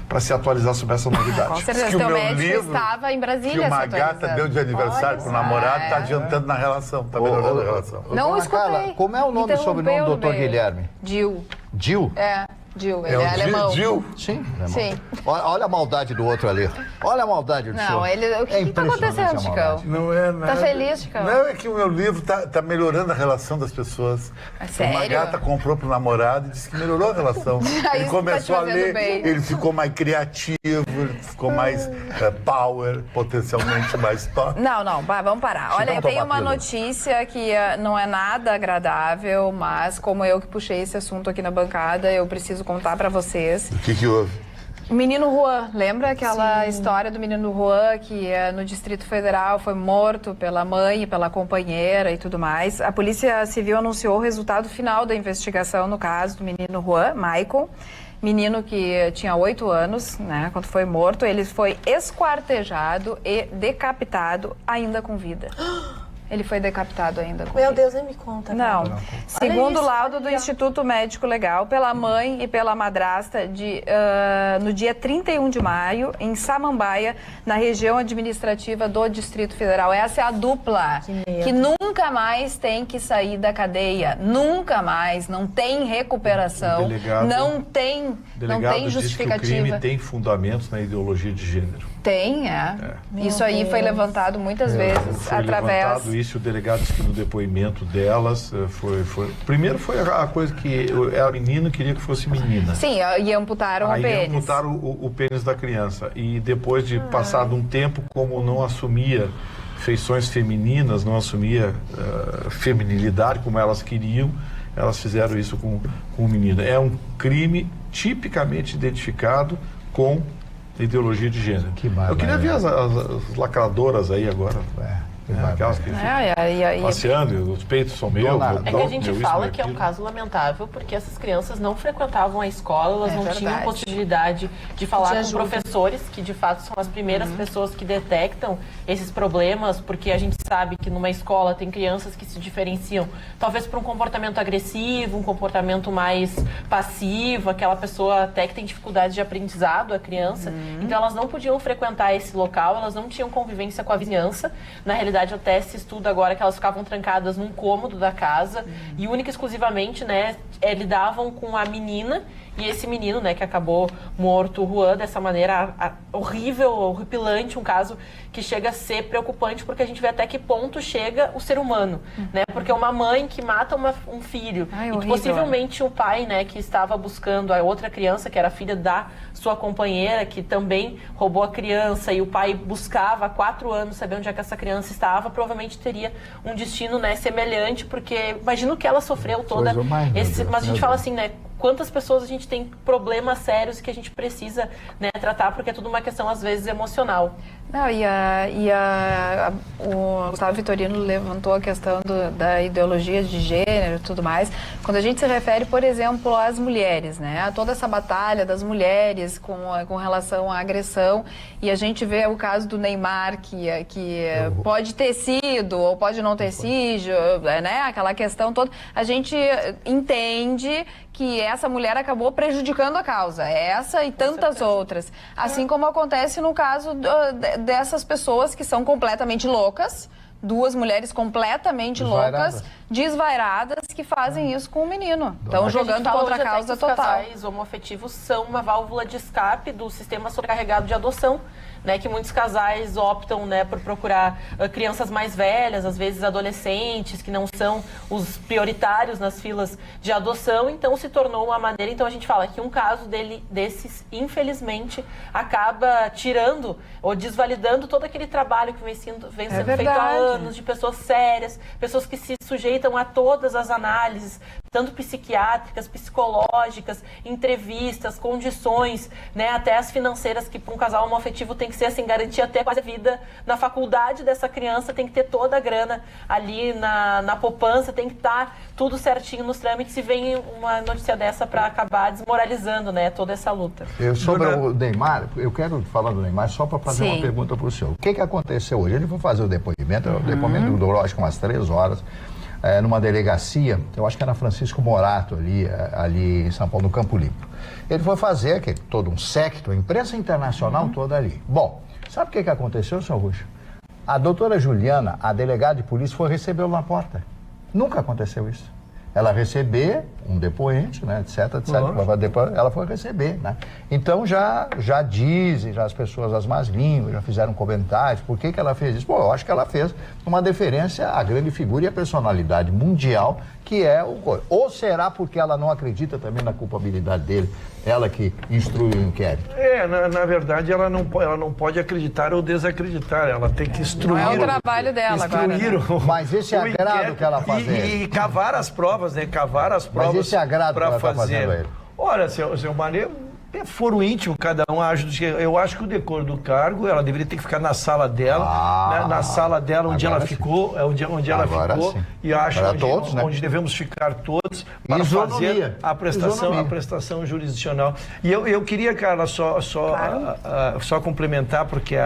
para se atualizar sobre essa novidade. Com certeza, Que o teu meu médico livro, estava em Brasília que uma se gata atualizando. deu de aniversário pro namorado, tá adiantando na relação, tá melhorando a relação. Não Dona escutei. Carla, como é o nome e Interrompeu sobrenome do no Dr. meio. Guilherme? Gil. Gil? Gil, ele É é, o alemão. Gil. Sim. Sim. Olha a maldade do outro ali. Olha a maldade do senhor. Não, ele... O que tá impressionante acontecendo, a Chicão? maldade. Não é nada. Tá feliz, Chicão? Não, é que o meu livro tá melhorando a relação das pessoas. É sério? Uma gata comprou pro namorado e disse que melhorou a relação. Ele Isso começou tá a te fazendo ler, bem. ele ficou mais criativo, ele ficou mais power, potencialmente mais top. Não, vamos parar. Olha, não tem tomar uma pílula. notícia que não é nada agradável, mas como eu que puxei esse assunto aqui na bancada, eu preciso contar pra vocês. O que houve? O menino Juan, lembra aquela história do menino Juan que no Distrito Federal foi morto pela mãe e pela companheira e tudo mais? A Polícia Civil anunciou o resultado final da investigação no caso do menino Juan, Michael, menino que tinha 8 anos, né, quando foi morto. Ele foi esquartejado e decapitado ainda com vida. Ele foi decapitado ainda com Meu vida. Deus, nem me conta. Não. Olha Segundo o isso, laudo do olha. Instituto Médico Legal, pela mãe e pela madrasta, no dia 31 de maio, em Samambaia, na região administrativa do Distrito Federal. Essa é a dupla que nunca mais tem que sair da cadeia. Nunca mais. Não tem recuperação. O delegado- não tem Diz que o crime justificativa. tem fundamentos na ideologia de gênero. Tem, Isso aí foi levantado muitas vezes Foi através... levantado isso, o delegado disse que no depoimento delas primeiro foi a coisa que a menina queria que fosse menina. Sim, e amputaram Aí o pênis. amputaram o pênis da criança. E depois de passado um tempo, como não assumia feições femininas, não assumia feminilidade como elas queriam, elas fizeram isso com o menino. É um crime tipicamente identificado com ideologia de gênero. Que bárbaro. Eu queria ver as lacradoras aí agora. Aquelas que ficam passeando, os peitos são meus. Dona- É que a gente fala que é um caso lamentável porque essas crianças não frequentavam a escola, elas não tinham verdade. possibilidade de falar De com ajuda. professores, que de fato são as primeiras pessoas que detectam esses problemas, porque a gente sabe que numa escola tem crianças que se diferenciam, talvez por um comportamento agressivo, um comportamento mais passivo, aquela pessoa até que tem dificuldade de aprendizado, a criança. Então elas não podiam frequentar esse local, elas não tinham convivência com a vizinhança. Na realidade, até se estuda agora que elas ficavam trancadas num cômodo da casa e única e exclusivamente, né, lidavam com a menina e esse menino, né, que acabou morto, o Juan, dessa maneira horrível, horripilante, um caso que chega a ser preocupante porque a gente vê até que ponto chega o ser humano, né, porque uma mãe que mata um filho Ai, e que horrível, possivelmente o pai, né, que estava buscando a outra criança, que era filha da sua companheira, que também roubou a criança e o pai buscava há 4 anos saber onde é que essa criança estava, provavelmente teria um destino, né, semelhante, porque imagina o que ela sofreu toda Coisa mais, meu Deus, mas a gente meu fala Deus. assim, né, quantas pessoas a gente tem problemas sérios que a gente precisa, né, tratar, porque é tudo uma questão, às vezes, emocional. Não, o Gustavo Vitorino levantou a questão da ideologia de gênero e tudo mais. Quando a gente se refere, por exemplo, às mulheres, né? A toda essa batalha das mulheres com relação à agressão, e a gente vê o caso do Neymar, que pode ter sido ou pode não ter sido, né? Aquela questão toda. A gente entende que essa mulher acabou prejudicando a causa, essa e tantas outras. Assim como acontece no caso dessas pessoas que são completamente loucas, duas mulheres completamente loucas, desvairadas, que fazem isso com o menino. Estão jogando contra a causa total. Os casais homoafetivos são uma válvula de escape do sistema sobrecarregado de adoção, né, que muitos casais optam, né, por procurar crianças mais velhas, às vezes adolescentes, que não são os prioritários nas filas de adoção, então se tornou uma maneira. Então a gente fala que um caso desses, infelizmente, acaba tirando ou desvalidando todo aquele trabalho que vem sendo feito há anos, de pessoas sérias, pessoas que se sujeitam a todas as análises, tanto psiquiátricas, psicológicas, entrevistas, condições, né, até as financeiras, que para um casal homoafetivo tem que ser assim, garantir até quase a vida. Na faculdade dessa criança tem que ter toda a grana ali na poupança, tem que estar tudo certinho nos trâmites, e vem uma notícia dessa para acabar desmoralizando, né, toda essa luta. Sobre o Neymar, eu quero falar do Neymar só para fazer uma pergunta para o senhor. O que aconteceu hoje? Ele foi fazer o depoimento, o depoimento durou acho que umas 3 horas, numa delegacia, eu acho que era Francisco Morato, ali em São Paulo, no Campo Limpo. Ele foi fazer todo um séquito, a imprensa internacional toda ali. Bom, sabe o que aconteceu, senhor Ruxo? A doutora Juliana, a delegada de polícia, foi recebê-lo na porta. Nunca aconteceu isso. Ela receber um depoente, né, etc. Ela foi receber, né? Então já dizem, as pessoas, as más línguas, já fizeram comentários. Por que ela fez isso? Bom, eu acho que ela fez uma deferência à grande figura e à personalidade mundial que é o... Ou será porque ela não acredita também na culpabilidade dele? Ela que instrui o inquérito. Na verdade, ela não pode acreditar ou desacreditar. Ela tem que instruir... Não é o trabalho dela agora, né? Mas esse agrado que ela faz e cavar as provas, né? Cavar as provas. Mas esse agrado que ela está fazendo a ele. Olha, seu Mané, é foro íntimo, cada um age. Eu acho que o decoro do cargo, ela deveria ter que ficar na sala dela, né, na sala dela onde ela ficou, onde ela ficou, e acho onde devemos ficar todos para fazer a prestação jurisdicional. E eu queria, Carla, só complementar, porque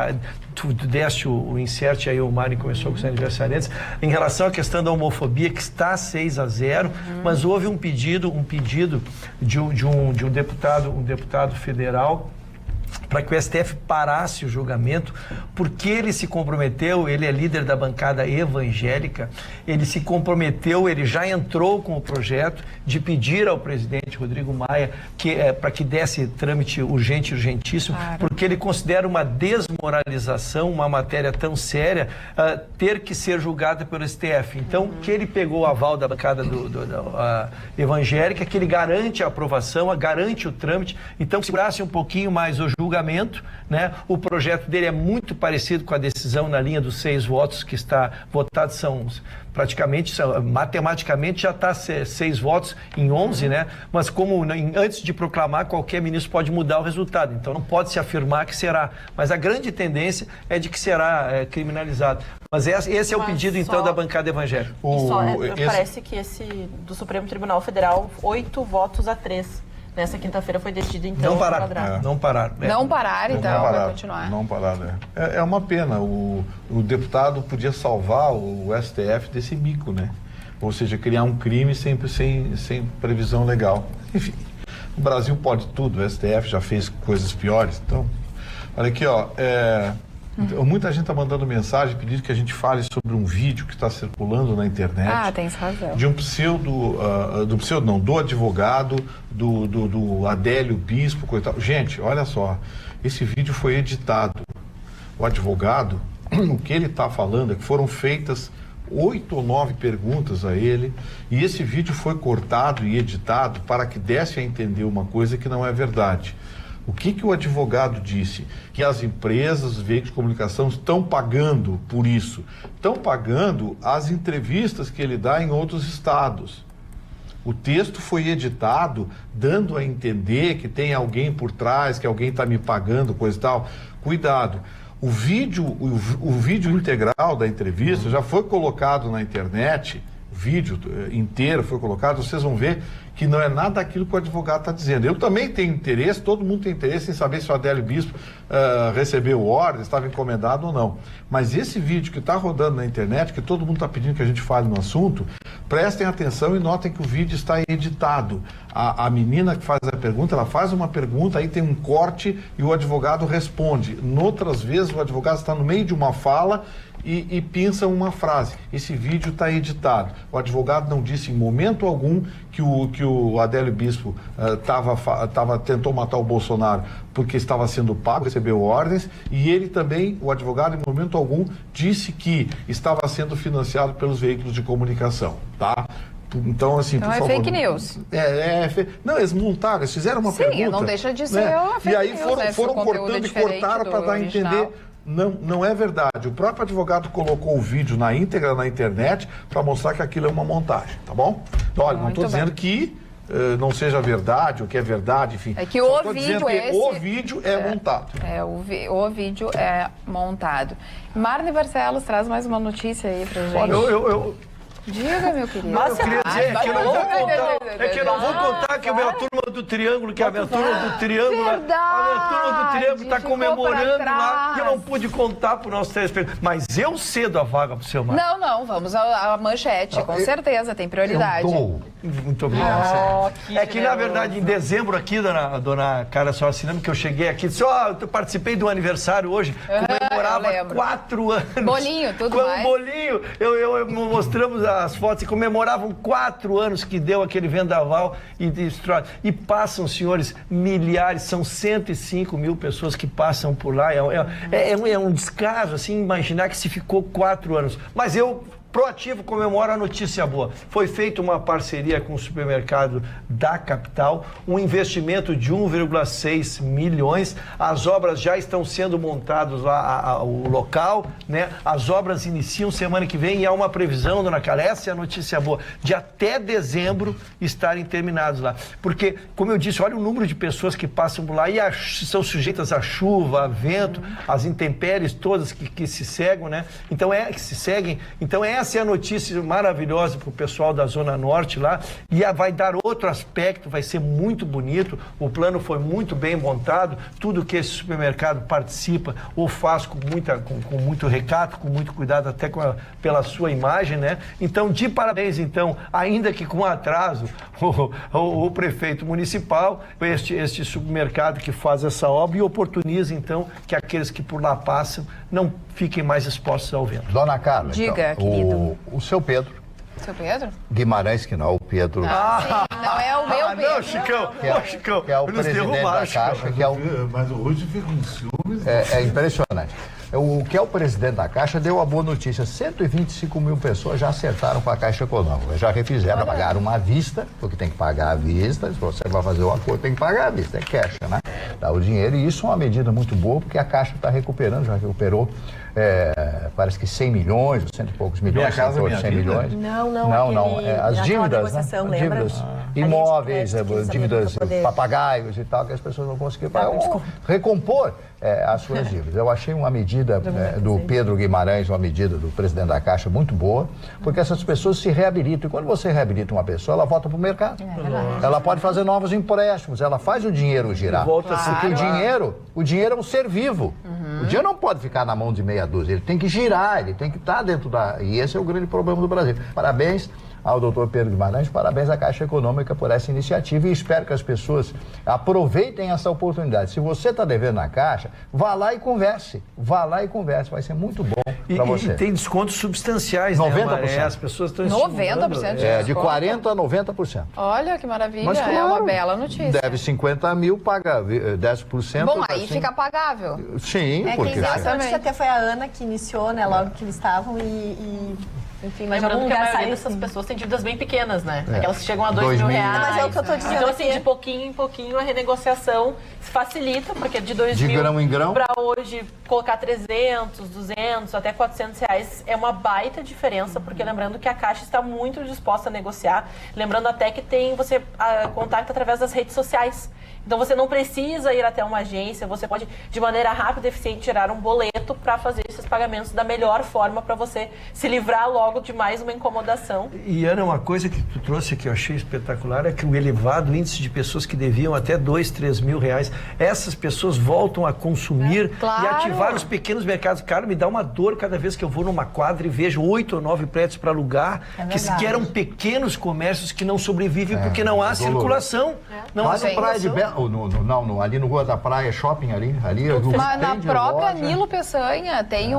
tu deste o insert aí, o Mari começou com os aniversariantes, em relação à questão da homofobia, que está 6-0, mas houve um pedido de um deputado federal para que o STF parasse o julgamento, porque ele se comprometeu, ele é líder da bancada evangélica, ele se comprometeu, ele já entrou com o projeto de pedir ao presidente Rodrigo Maia para que desse trâmite urgentíssimo, porque ele considera uma desmoralização, uma matéria tão séria, ter que ser julgada pelo STF. Então, que ele pegou o aval da bancada evangélica, que ele garante a aprovação, garante o trâmite, então segurasse um pouquinho mais o julgamento, né? O projeto dele é muito parecido com a decisão na linha dos 6 votos que está votado, matematicamente já está 6 votos em 11, né? Mas como antes de proclamar, qualquer ministro pode mudar o resultado, então não pode se afirmar que será, mas a grande tendência é de que será criminalizado. Mas esse é o pedido, então, da bancada evangélica. Parece que esse do Supremo Tribunal Federal, 8-3. Nessa quinta-feira foi decidido, então... Não parar. Não parar, então, vai continuar. Não parar, né? É uma pena. O deputado podia salvar o STF desse mico, né? Ou seja, criar um crime sempre sem previsão legal. Enfim, o Brasil pode tudo, o STF já fez coisas piores. Então, olha aqui, ó... Muita gente está mandando mensagem pedindo que a gente fale sobre um vídeo que está circulando na internet. Tem razão. De um do advogado, do Adélio Bispo, coitado. Gente, olha só, esse vídeo foi editado. O advogado, o que ele está falando é que foram feitas 8 ou 9 perguntas a ele, e esse vídeo foi cortado e editado para que desse a entender uma coisa que não é verdade. O que o advogado disse? Que as empresas, os veículos de comunicação estão pagando por isso. Estão pagando as entrevistas que ele dá em outros estados. O texto foi editado dando a entender que tem alguém por trás, que alguém está me pagando, coisa e tal. Cuidado. O vídeo integral da entrevista já foi colocado na internet, o vídeo inteiro foi colocado, vocês vão ver que não é nada daquilo que o advogado está dizendo. Eu também tenho interesse, todo mundo tem interesse em saber se o Adélio Bispo recebeu ordem, estava encomendado ou não. Mas esse vídeo que está rodando na internet, que todo mundo está pedindo que a gente fale no assunto, prestem atenção e notem que o vídeo está editado. A menina que faz a pergunta, ela faz uma pergunta, aí tem um corte e o advogado responde. Noutras vezes, o advogado está no meio de uma fala e pinça uma frase. Esse vídeo está editado. O advogado não disse em momento algum que o Adélio Bispo tentou matar o Bolsonaro porque estava sendo pago, recebeu ordens, e ele também, o advogado, em momento algum, disse que estava sendo financiado pelos veículos de comunicação, tá? Então, assim, então por favor, fake news. Não, eles montaram, eles fizeram uma pergunta. Sim, não deixa de ser uma fake news. E aí news, foram cortando e cortaram para dar a entender. Não é verdade. O próprio advogado colocou o vídeo na íntegra na internet para mostrar que aquilo é uma montagem, tá bom? Então, olha, não estou dizendo que não seja verdade, o que é verdade, enfim. É que o vídeo o vídeo é montado. O vídeo é montado. Marne Barcelos traz mais uma notícia aí pra gente. Olha, Diga, meu querido. Mas eu queria dizer que eu não vou contar, que eu não vou contar que a minha turma do Triângulo, a minha turma do Triângulo está comemorando lá, e eu não pude contar para o nosso telespectador. Mas eu cedo a vaga para o seu Marcos. Não, vamos à manchete, com certeza, tem prioridade. Muito obrigado. É que, na verdade, em dezembro aqui, dona Cara Sorciname, que eu cheguei aqui, disse, eu participei do aniversário hoje, comemorava 4 anos. Bolinho, tudo mais. Bolinho, eu mostramos as fotos e comemoravam 4 anos que deu aquele vendaval e passam, senhores, milhares, são 105 mil pessoas que passam por lá. É um descaso, assim, imaginar que se ficou 4 anos. Mas eu proativo comemoro a notícia boa. Foi feita uma parceria com o supermercado da capital, um investimento de 1,6 milhões. As obras já estão sendo montadas lá, o local, né? As obras iniciam semana que vem e há uma previsão, dona Carla, essa é a notícia boa, de até dezembro estarem terminados lá. Porque, como eu disse, olha o número de pessoas que passam por lá e são sujeitas à chuva, a vento, às intempéries todas que se seguem, né? Então essa é a notícia maravilhosa para o pessoal da Zona Norte lá, e vai dar outro aspecto, vai ser muito bonito. O plano foi muito bem montado, tudo que esse supermercado participa ou faz com muito recato, com muito cuidado, até pela sua imagem, né? Então, de parabéns, então, ainda que com atraso, o prefeito municipal, este supermercado que faz essa obra e oportuniza, então, que aqueles que por lá passam não fiquem mais expostos ao vento. Dona Carla, diga, então, querido. O seu Pedro. Seu Pedro? Guimarães, que não é o Pedro. Sim, não é o meu Pedro. Não, Chicão. Chicão. Que é o presidente da Caixa. Mas o Rudy fica com ciúmes. É impressionante. O que é o presidente da Caixa deu a boa notícia. 125 mil pessoas já acertaram com a Caixa Econômica. Já refizeram, pagaram uma vista, porque tem que pagar à vista. Se você vai fazer o acordo, tem que pagar à vista. É cash, né? Dá o dinheiro. E isso é uma medida muito boa, porque a Caixa está recuperando, já recuperou. Parece que 100 milhões, 100 e poucos milhões, 100 milhões. Não. As dívidas, né? Lembra? Dívidas imóveis, dívidas, papagaios e tal, que as pessoas não conseguiram pagar. Recompor as suas dívidas. Eu achei uma medida do Pedro Guimarães, uma medida do presidente da Caixa muito boa, porque essas pessoas se reabilitam. E quando você reabilita uma pessoa, ela volta para o mercado. Ela pode fazer novos empréstimos, ela faz o dinheiro girar. Porque o dinheiro é um ser vivo. O dinheiro não pode ficar na mão de meia dúzia, ele tem que girar, ele tem que estar dentro da... E esse é o grande problema do Brasil. Parabéns ao doutor Pedro Guimarães, parabéns à Caixa Econômica por essa iniciativa e espero que as pessoas aproveitem essa oportunidade. Se você está devendo na Caixa, vá lá e converse, vai ser muito bom para você. E tem descontos substanciais, 90%. Né, as pessoas estão 90% de 40% a 90%. Olha que maravilha, Mas, claro, é uma bela notícia. Deve 50 mil, paga 10%. Bom, aí fica pagável. Sim, porque... Exatamente. Até foi a Ana que iniciou, né, logo que eles estavam e Enfim, mas lembrando algum que a lugar maioria sai dessas assim. pessoas tem dívidas bem pequenas, né? É. Aquelas que chegam a 2 2 mil mil. reais. Mas é o que eu tô dizendo Então, assim, aqui. de pouquinho em pouquinho a renegociação se facilita, porque de 2 De mil grão em grão. para hoje colocar 300, 200, até 400 reais é uma baita diferença, porque lembrando que a Caixa está muito disposta a negociar. Lembrando até que você contacta através das redes sociais. Então você não precisa ir até uma agência, você pode, de maneira rápida e eficiente, tirar um boleto para fazer esses pagamentos da melhor forma para você se livrar logo de mais uma incomodação. E Ana, uma coisa que tu trouxe que eu achei espetacular é que o elevado índice de pessoas que deviam até 2, 3 mil reais, essas pessoas voltam a consumir Claro. e ativar os pequenos mercados. Cara, me dá uma dor cada vez que eu vou numa quadra e vejo 8 ou 9 prédios para alugar, que eram pequenos comércios que não sobrevivem porque não há circulação. Não há Lá no Praia de circulação. Belo, ali no Rua da Praia, shopping ali Mas na tem de própria loja. Nilo Peçanha tem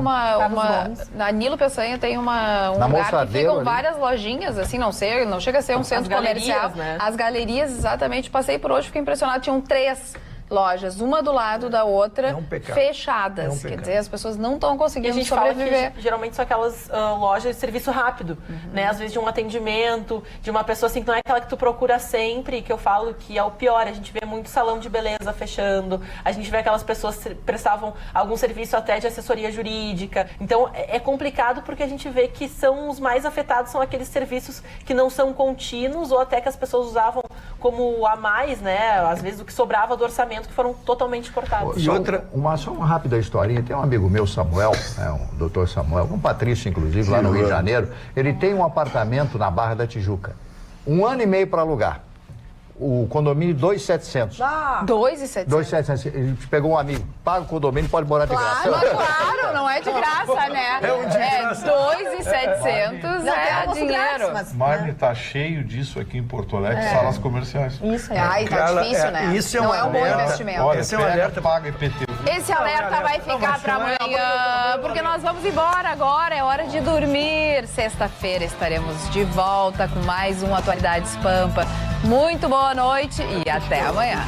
na Nilo Peçanha tem um Na lugar que Moçadeiro ficam ali. várias lojinhas, assim, não chega a ser um centro galerias, comercial. né? As galerias, exatamente, passei por hoje, fiquei impressionada, tinham 3 lojas, uma do lado da outra, É um pecado. fechadas. É um Quer pecado. dizer, as pessoas não estão E a conseguindo gente fala sobreviver. que geralmente são aquelas lojas de serviço rápido, né? Às vezes de um atendimento, de uma pessoa assim que não é aquela que tu procura sempre, que eu falo que é o pior. A gente vê muito salão de beleza fechando, a gente vê aquelas pessoas que prestavam algum serviço até de assessoria jurídica. Então é complicado porque a gente vê que são os mais afetados, são aqueles serviços que não são contínuos ou até que as pessoas usavam como a mais, né? Às vezes o que sobrava do orçamento, que foram totalmente cortados. E outra- Só uma rápida historinha. Tem um amigo meu, Samuel, um doutor Samuel, um patrício, inclusive, lá no Rio de Janeiro. Ele tem um apartamento na Barra da Tijuca. 1 ano e meio para alugar. O condomínio 2.700. 2,700. 2.700. Ele pegou um amigo, paga o condomínio, pode morar de Claro, graça. claro, não é de graça, né? É um de graça. 2,700 Não, tem é almoço dinheiro. grátis, mas... Marne, tá cheio disso aqui em Porto Alegre, salas comerciais. Isso é. Ai, tá Carla, difícil, né? isso é não um é um bom alerta. investimento. Olha, Esse é um pega, alerta. paga IPTU. Esse alerta vai ficar para amanhã, porque nós vamos embora agora, é hora de dormir. Sexta-feira estaremos de volta com mais um Atualidades Pampa. Muito boa noite e até amanhã.